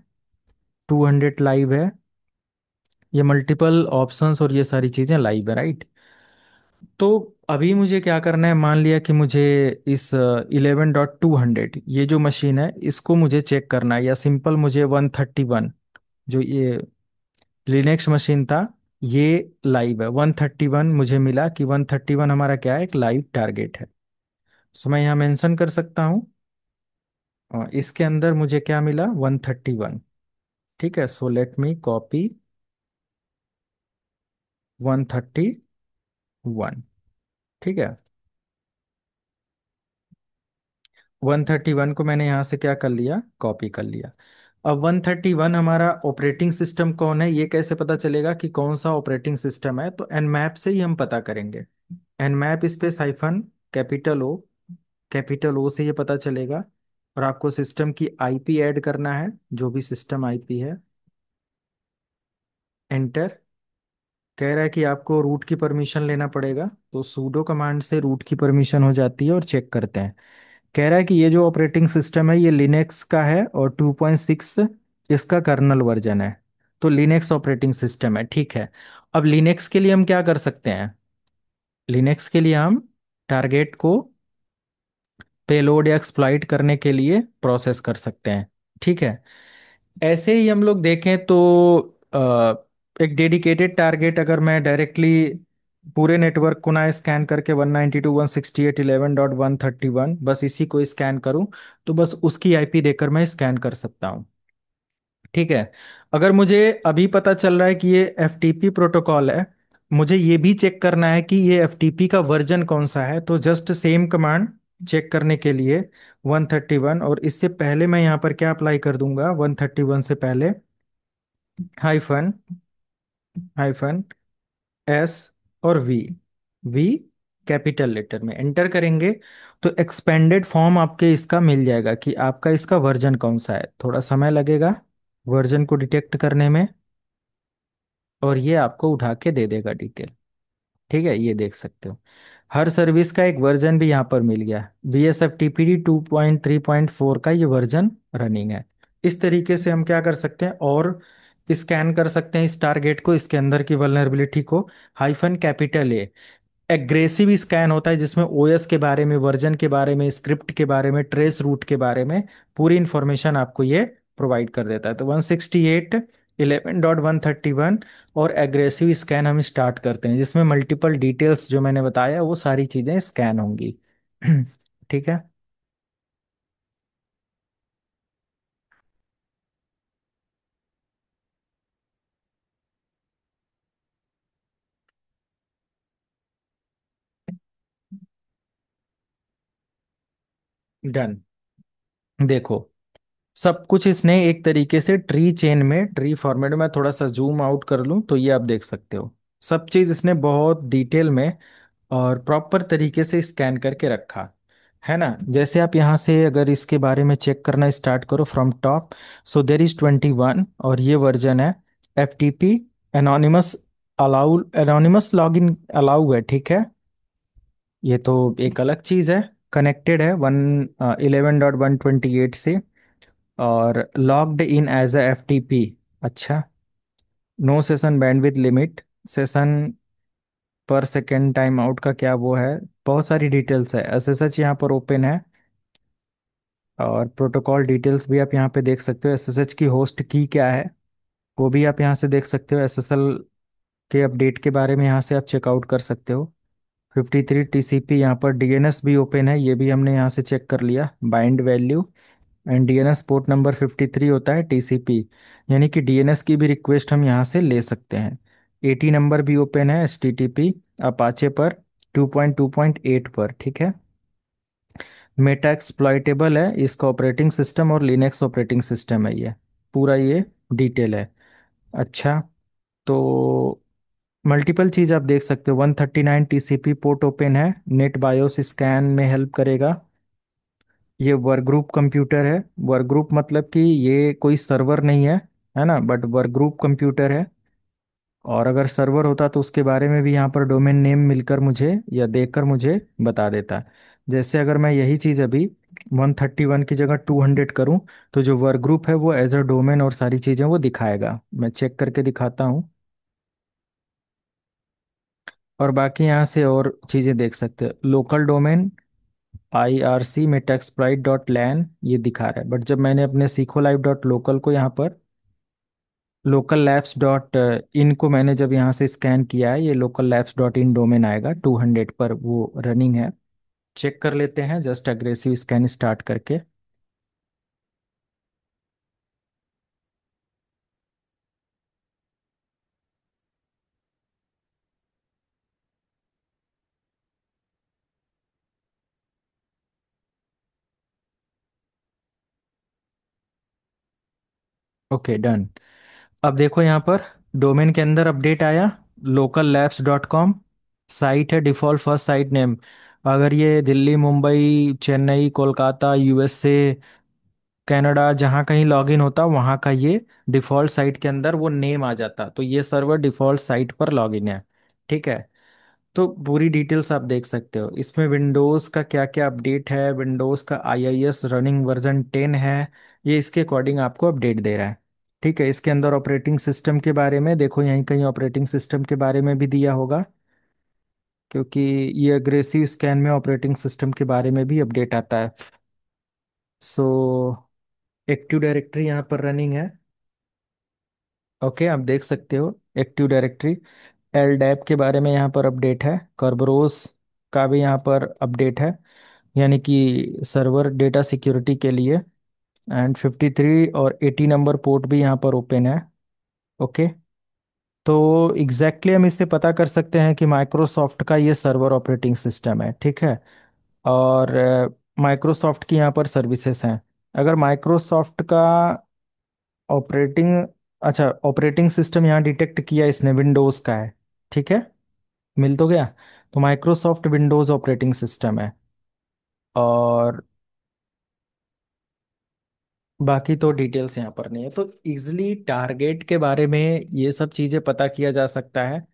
200 लाइव है, ये मल्टीपल ऑप्शंस और ये सारी चीज़ें लाइव है, राइट। तो अभी मुझे क्या करना है, मान लिया कि मुझे इस 11.200 ये जो मशीन है इसको मुझे चेक करना है, या सिंपल मुझे 131 जो ये लिनक्स मशीन था ये लाइव है, 131 मुझे मिला कि 131 हमारा क्या है, एक लाइव टारगेट है। सो मैं यहाँ मेंशन कर सकता हूँ, इसके अंदर मुझे क्या मिला, 131, ठीक है। सो लेट मी कॉपी 131, ठीक है। 131 को मैंने यहाँ से क्या कर लिया, कॉपी कर लिया। अब 131 हमारा ऑपरेटिंग सिस्टम कौन है ये कैसे पता चलेगा कि कौन सा ऑपरेटिंग सिस्टम है, तो एनमैप से ही हम पता करेंगे। एनमैप स्पेस हाइफन कैपिटल ओ, कैपिटल ओ से ये पता चलेगा। और आपको सिस्टम की आईपी ऐड करना है, जो भी सिस्टम आईपी है, एंटर। कह रहा है कि आपको रूट की परमिशन लेना पड़ेगा, तो सूडो कमांड से रूट की परमिशन हो जाती है, और चेक करते हैं। कह रहा है कि ये जो ऑपरेटिंग सिस्टम है ये लिनक्स का है और 2.6 इसका कर्नल वर्जन है, तो लिनक्स ऑपरेटिंग सिस्टम है, ठीक है। अब लिनक्स के लिए हम क्या कर सकते हैं, लिनक्स के लिए हम टारगेट को पेलोड या एक्सप्लॉइट करने के लिए प्रोसेस कर सकते हैं, ठीक है। ऐसे ही हम लोग देखें तो एक डेडिकेटेड टारगेट अगर मैं डायरेक्टली पूरे नेटवर्क को ना स्कैन करके 192.168.11.131 बस इसी को स्कैन करूं, तो बस उसकी आईपी देकर मैं स्कैन कर सकता हूं, ठीक है। अगर मुझे अभी पता चल रहा है कि ये एफटीपी प्रोटोकॉल है, मुझे ये भी चेक करना है कि ये एफटीपी का वर्जन कौन सा है, तो जस्ट सेम कमांड चेक करने के लिए 131, और इससे पहले मैं यहाँ पर क्या अप्लाई कर दूंगा, 131 से पहले हाइफन हाइफन एस और वी, वी कैपिटल लेटर में एंटर करेंगे तो एक्सपेंडेड फॉर्म आपके इसका मिल जाएगा कि आपका इसका वर्जन कौन सा है। थोड़ा समय लगेगा वर्जन को डिटेक्ट करने में, और ये आपको उठा के दे देगा डिटेल। ठीक है, ये देख सकते हो। हर सर्विस का एक वर्जन भी यहाँ पर मिल गया। VSFTPD 2.3.4 का ये वर्जन रनिंग है। इस तरीके से हम क्या कर सकते हैं, और स्कैन कर सकते हैं इस टारगेट को, इसके अंदर की वल्नरेबिलिटी को। -A एग्रेसिव स्कैन होता है जिसमें ओएस के बारे में, वर्जन के बारे में, स्क्रिप्ट के बारे में, ट्रेस रूट के बारे में पूरी इंफॉर्मेशन आपको ये प्रोवाइड कर देता है। तो 168 11.131 और एग्रेसिव स्कैन हम स्टार्ट करते हैं, जिसमें मल्टीपल डिटेल्स जो मैंने बताया वो सारी चीजें स्कैन होंगी। ठीक है। डन। देखो, सब कुछ इसने एक तरीके से ट्री चेन में, ट्री फॉर्मेट में थोड़ा सा जूम आउट कर लूं तो ये आप देख सकते हो। सब चीज इसने बहुत डिटेल में और प्रॉपर तरीके से स्कैन करके रखा है ना। जैसे आप यहाँ से अगर इसके बारे में चेक करना स्टार्ट करो from top, so there is 21 और ये वर्जन है FTP anonymous allow, anonymous login allow है। ठीक है, ये तो एक अलग चीज है। कनेक्टेड है 11.128 से, और logged in as a FTP। अच्छा, no session bandwidth limit, session पर सेकेंड टाइम आउट का क्या वो है, बहुत सारी डिटेल्स है। SSH यहाँ पर ओपन है, और प्रोटोकॉल डिटेल्स भी आप यहाँ पे देख सकते हो। SSH की होस्ट की क्या है वो भी आप यहाँ से देख सकते हो। SSL के अपडेट के बारे में यहाँ से आप चेकआउट कर सकते हो। 53 TCP, यहाँ पर DNS भी ओपन है, ये भी हमने यहाँ से चेक कर लिया। Bind value and DNS port number 53 होता है TCP, यानी कि DNS की भी रिक्वेस्ट हम यहाँ से ले सकते हैं। 80 नंबर भी ओपन है HTTP अपाचे पर 2.2.8 पर। ठीक है, मेटा एक्सप्लॉइटेबल है इसका ऑपरेटिंग सिस्टम, और लिनक्स ऑपरेटिंग सिस्टम है ये, पूरा ये डिटेल है। अच्छा, तो मल्टीपल चीज आप देख सकते हो। 139 TCP पोर्ट ओपन है, नेट बायोस स्कैन में हेल्प करेगा। ये वर्क ग्रुप कंप्यूटर है। वर्क ग्रुप मतलब कि ये कोई सर्वर नहीं है ना, बट वर्क ग्रुप कंप्यूटर है। और अगर सर्वर होता तो उसके बारे में भी यहाँ पर डोमेन नेम मिलकर मुझे या देखकर मुझे बता देता। जैसे अगर मैं यही चीज़ अभी 131 की जगह 200 करूँ, तो जो वर्क ग्रुप है वो एज अ डोमेन और सारी चीज़ें वो दिखाएगा। मैं चेक करके दिखाता हूँ। और बाकी यहाँ से और चीज़ें देख सकते हो। लोकल डोमेन IRC metaxploit.lan ये दिखा रहा है, बट जब मैंने अपने सीखो लाइव.लोकल को यहाँ पर लोकल लैब्स डॉट इन को मैंने जब यहाँ से स्कैन किया है, ये local labs dot in domain आएगा 200 पर, वो रनिंग है। चेक कर लेते हैं जस्ट एग्रेसिव स्कैन स्टार्ट करके। Okay, done. अब देखो यहाँ पर डोमेन के अंदर अपडेट आया, locallabs.com साइट है, डिफॉल्ट फर्स्ट साइट नेम। अगर ये दिल्ली, मुंबई, चेन्नई, कोलकाता, USA, कनाडा, जहाँ कहीं लॉगिन होता वहाँ का ये डिफॉल्ट साइट के अंदर वो नेम आ जाता, तो ये सर्वर डिफॉल्ट साइट पर लॉगिन है। ठीक है, तो पूरी डिटेल्स आप देख सकते हो। इसमें विंडोज़ का क्या क्या अपडेट है, विंडोज़ का IIS रनिंग वर्जन 10 है, ये इसके अकॉर्डिंग आपको अपडेट दे रहा है। ठीक है, इसके अंदर ऑपरेटिंग सिस्टम के बारे में देखो, यहीं कहीं ऑपरेटिंग सिस्टम के बारे में भी दिया होगा, क्योंकि ये अग्रेसिव स्कैन में ऑपरेटिंग सिस्टम के बारे में भी अपडेट आता है। सो एक्टिव डायरेक्टरी यहाँ पर रनिंग है। ओके, आप देख सकते हो एक्टिव डायरेक्टरी। LDAP के बारे में यहाँ पर अपडेट है, कर्बरोस का भी यहाँ पर अपडेट है, यानी कि सर्वर डेटा सिक्योरिटी के लिए। एंड 53 और 80 नंबर पोर्ट भी यहाँ पर ओपन है। ओके, तो एग्जैक्टली हम इससे पता कर सकते हैं कि माइक्रोसॉफ्ट का ये सर्वर ऑपरेटिंग सिस्टम है। ठीक है, और माइक्रोसॉफ्ट की यहाँ पर सर्विसेज हैं। अगर माइक्रोसॉफ्ट का ऑपरेटिंग, अच्छा ऑपरेटिंग सिस्टम यहाँ डिटेक्ट किया इसने विंडोज़ का है। ठीक है, मिल तो गया। तो माइक्रोसॉफ्ट विंडोज़ ऑपरेटिंग सिस्टम है। और बाकी तो डिटेल्स यहाँ पर नहीं है, तो इजिली टारगेट के बारे में ये सब चीज़ें पता किया जा सकता है।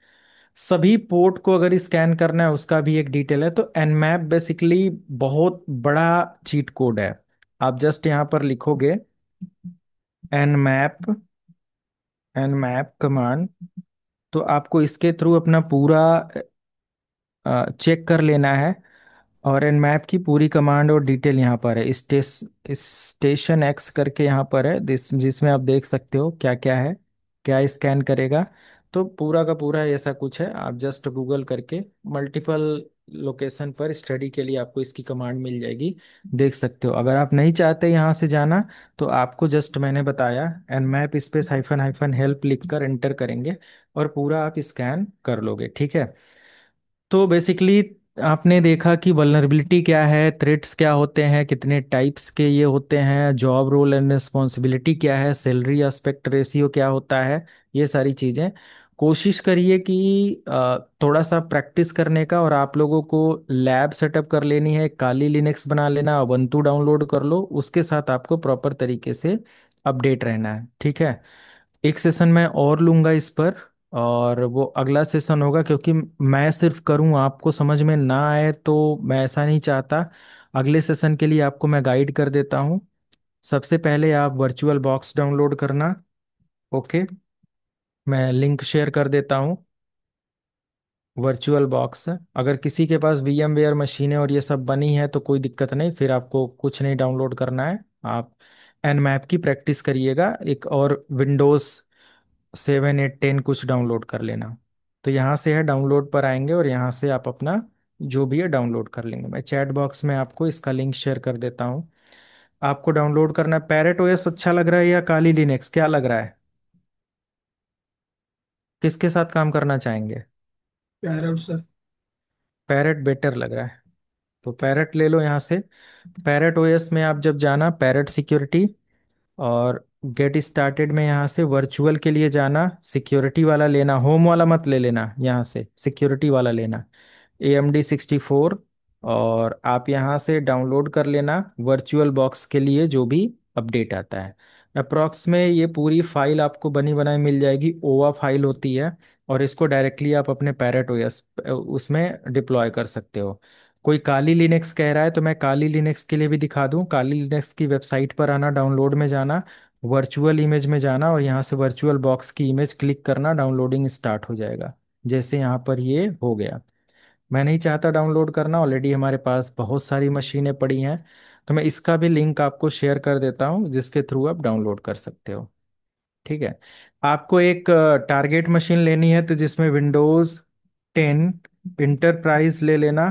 सभी पोर्ट को अगर स्कैन करना है उसका भी एक डिटेल है। तो एनमैप बेसिकली बहुत बड़ा चीट कोड है। आप जस्ट यहाँ पर लिखोगे एनमैप, एनमैप कमांड, तो आपको इसके थ्रू अपना पूरा चेक कर लेना है। और एनमैप की पूरी कमांड और डिटेल यहाँ पर है। स्टेशन एक्स करके यहाँ पर है, जिसमें आप देख सकते हो क्या क्या है, क्या स्कैन करेगा। तो पूरा का पूरा ऐसा कुछ है। आप जस्ट गूगल करके मल्टीपल लोकेशन पर स्टडी के लिए आपको इसकी कमांड मिल जाएगी, देख सकते हो। अगर आप नहीं चाहते यहाँ से जाना, तो आपको जस्ट मैंने बताया Nmap space hyphen hyphen help लिख कर एंटर करेंगे और पूरा आप स्कैन कर लोगे, ठीक है। तो बेसिकली आपने देखा कि वल्नरेबिलिटी क्या है, थ्रेट्स क्या होते हैं, कितने टाइप्स के ये होते हैं, जॉब रोल एंड रिस्पॉन्सिबिलिटी क्या है, सैलरी एस्पेक्ट रेशियो क्या होता है, ये सारी चीज़ें। कोशिश करिए कि थोड़ा सा प्रैक्टिस करने का, और आप लोगों को लैब सेटअप कर लेनी है, काली लिनक्स बना लेना, उबंटू डाउनलोड कर लो, उसके साथ आपको प्रॉपर तरीके से अपडेट रहना है, ठीक है। एक सेशन मैं और लूंगा इस पर, और वो अगला सेशन होगा, क्योंकि मैं सिर्फ करूं आपको समझ में ना आए तो मैं ऐसा नहीं चाहता। अगले सेशन के लिए आपको मैं गाइड कर देता हूं। सबसे पहले आप वर्चुअल बॉक्स डाउनलोड करना। ओके, मैं लिंक शेयर कर देता हूं। वर्चुअल बॉक्स, अगर किसी के पास VMware मशीनें और ये सब बनी है तो कोई दिक्कत नहीं, फिर आपको कुछ नहीं डाउनलोड करना है। आप एनमैप की प्रैक्टिस करिएगा, एक और विंडोज़ 7 8 10 कुछ डाउनलोड कर लेना। तो यहाँ से है डाउनलोड पर आएंगे और यहाँ से आप अपना जो भी है डाउनलोड कर लेंगे। मैं चैट बॉक्स में आपको इसका लिंक शेयर कर देता हूँ। आपको डाउनलोड करना है। पैरेट ओएस अच्छा लग रहा है या काली लिनक्स, क्या लग रहा है? किसके साथ काम करना चाहेंगे? Parrot sir. पैरेट बेटर लग रहा है, तो पैरेट ले लो यहाँ से। पैरेट ओएस में आप जब जाना, पैरेट सिक्योरिटी और गेट स्टार्टेड में यहाँ से वर्चुअल के लिए जाना, सिक्योरिटी वाला लेना, होम वाला मत ले लेना, यहाँ से सिक्योरिटी वाला लेना, AMD 64। और आप यहाँ से डाउनलोड कर लेना वर्चुअल बॉक्स के लिए जो भी अपडेट आता है। अप्रॉक्स में ये पूरी फाइल आपको बनी बनाई मिल जाएगी, ओवा फाइल होती है। और इसको डायरेक्टली आप अपने पैरेट ओएस उसमें डिप्लॉय कर सकते हो। कोई काली लिनक्स कह रहा है तो मैं काली लिनक्स के लिए भी दिखा दूं। काली लिनक्स की वेबसाइट पर आना, डाउनलोड में जाना, वर्चुअल इमेज में जाना और यहाँ से वर्चुअल बॉक्स की इमेज क्लिक करना, डाउनलोडिंग स्टार्ट हो जाएगा। जैसे यहाँ पर ये हो गया। मैं नहीं चाहता डाउनलोड करना, ऑलरेडी हमारे पास बहुत सारी मशीनें पड़ी हैं। तो मैं इसका भी लिंक आपको शेयर कर देता हूँ, जिसके थ्रू आप डाउनलोड कर सकते हो, ठीक है। आपको एक टारगेट मशीन लेनी है तो जिसमें Windows 10 इंटरप्राइज ले लेना,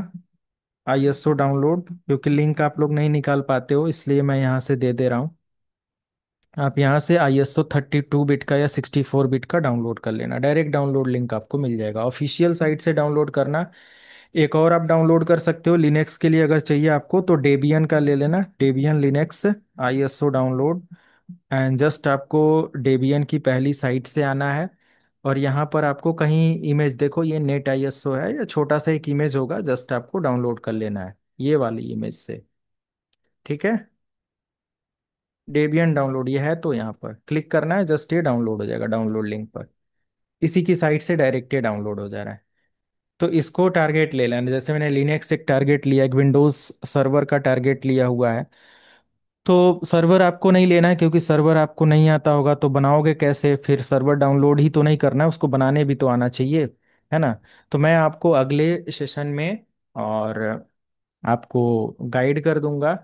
ISO डाउनलोड, क्योंकि लिंक आप लोग नहीं निकाल पाते हो इसलिए मैं यहाँ से दे दे रहा हूँ। आप यहाँ से ISO 32 बिट का या 64 बिट का डाउनलोड कर लेना, डायरेक्ट डाउनलोड लिंक आपको मिल जाएगा, ऑफिशियल साइट से डाउनलोड करना। एक और आप डाउनलोड कर सकते हो लिनक्स के लिए, अगर चाहिए आपको तो डेबियन का ले लेना, Debian Linux ISO download. And just आपको डेबियन की पहली साइट से आना है, और यहाँ पर आपको कहीं इमेज देखो, ये नेट ISO है, या छोटा सा एक इमेज होगा, जस्ट आपको डाउनलोड कर लेना है ये वाली इमेज से, ठीक है। डेबियन डाउनलोड ये है, तो यहाँ पर क्लिक करना है, जस्ट ये डाउनलोड हो जाएगा डाउनलोड लिंक पर। इसी की साइट से डायरेक्ट ये डाउनलोड हो जा रहा है। तो इसको टारगेट ले लेना, जैसे मैंने लिनक्स एक टारगेट लिया, एक विंडोज सर्वर का टारगेट लिया हुआ है। तो सर्वर आपको नहीं लेना है, क्योंकि सर्वर आपको नहीं आता होगा तो बनाओगे कैसे? फिर सर्वर डाउनलोड ही तो नहीं करना है, उसको बनाने भी तो आना चाहिए, है ना। तो मैं आपको अगले सेशन में और आपको गाइड कर दूंगा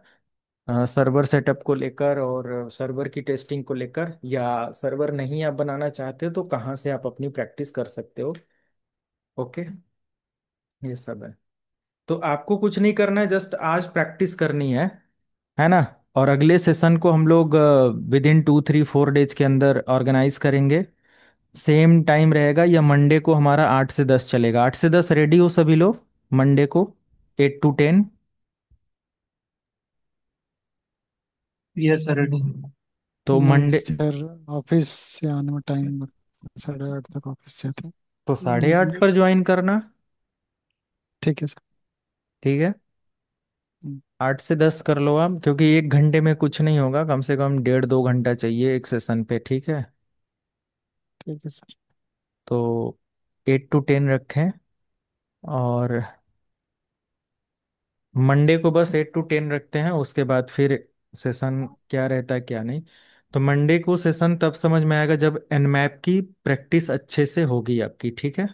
सर्वर सेटअप को लेकर और सर्वर की टेस्टिंग को लेकर, या सर्वर नहीं आप बनाना चाहते हो तो कहाँ से आप अपनी प्रैक्टिस कर सकते हो। ओके, ये सब है। तो आपको कुछ नहीं करना है, जस्ट आज प्रैक्टिस करनी है ना। और अगले सेशन को हम लोग विदिन 2 3 4 डेज के अंदर ऑर्गेनाइज करेंगे। सेम टाइम रहेगा, या मंडे को हमारा 8 से 10 चलेगा। 8 से 10 रेडी हो सभी लोग मंडे को, 8 to 10? Yes sir ready. तो नहीं मंडे, सर, ऑफिस से आने में टाइम लगता है, 8:30 तक ऑफिस से थे। तो 8:30 पर ज्वाइन करना। ठीक है सर। ठीक है। हम्म, 8 से 10 कर लो आप, क्योंकि 1 घंटे में कुछ नहीं होगा, कम से कम 1.5 2 घंटा चाहिए एक सेशन पे, ठीक है। ठीक है सर। तो 8 to 10 रखें। और मंडे को बस 8 to 10 रखते हैं, उसके बाद फिर सेशन क्या रहता है क्या नहीं। तो मंडे को सेशन तब समझ में आएगा जब एनमैप की प्रैक्टिस अच्छे से होगी आपकी, ठीक है।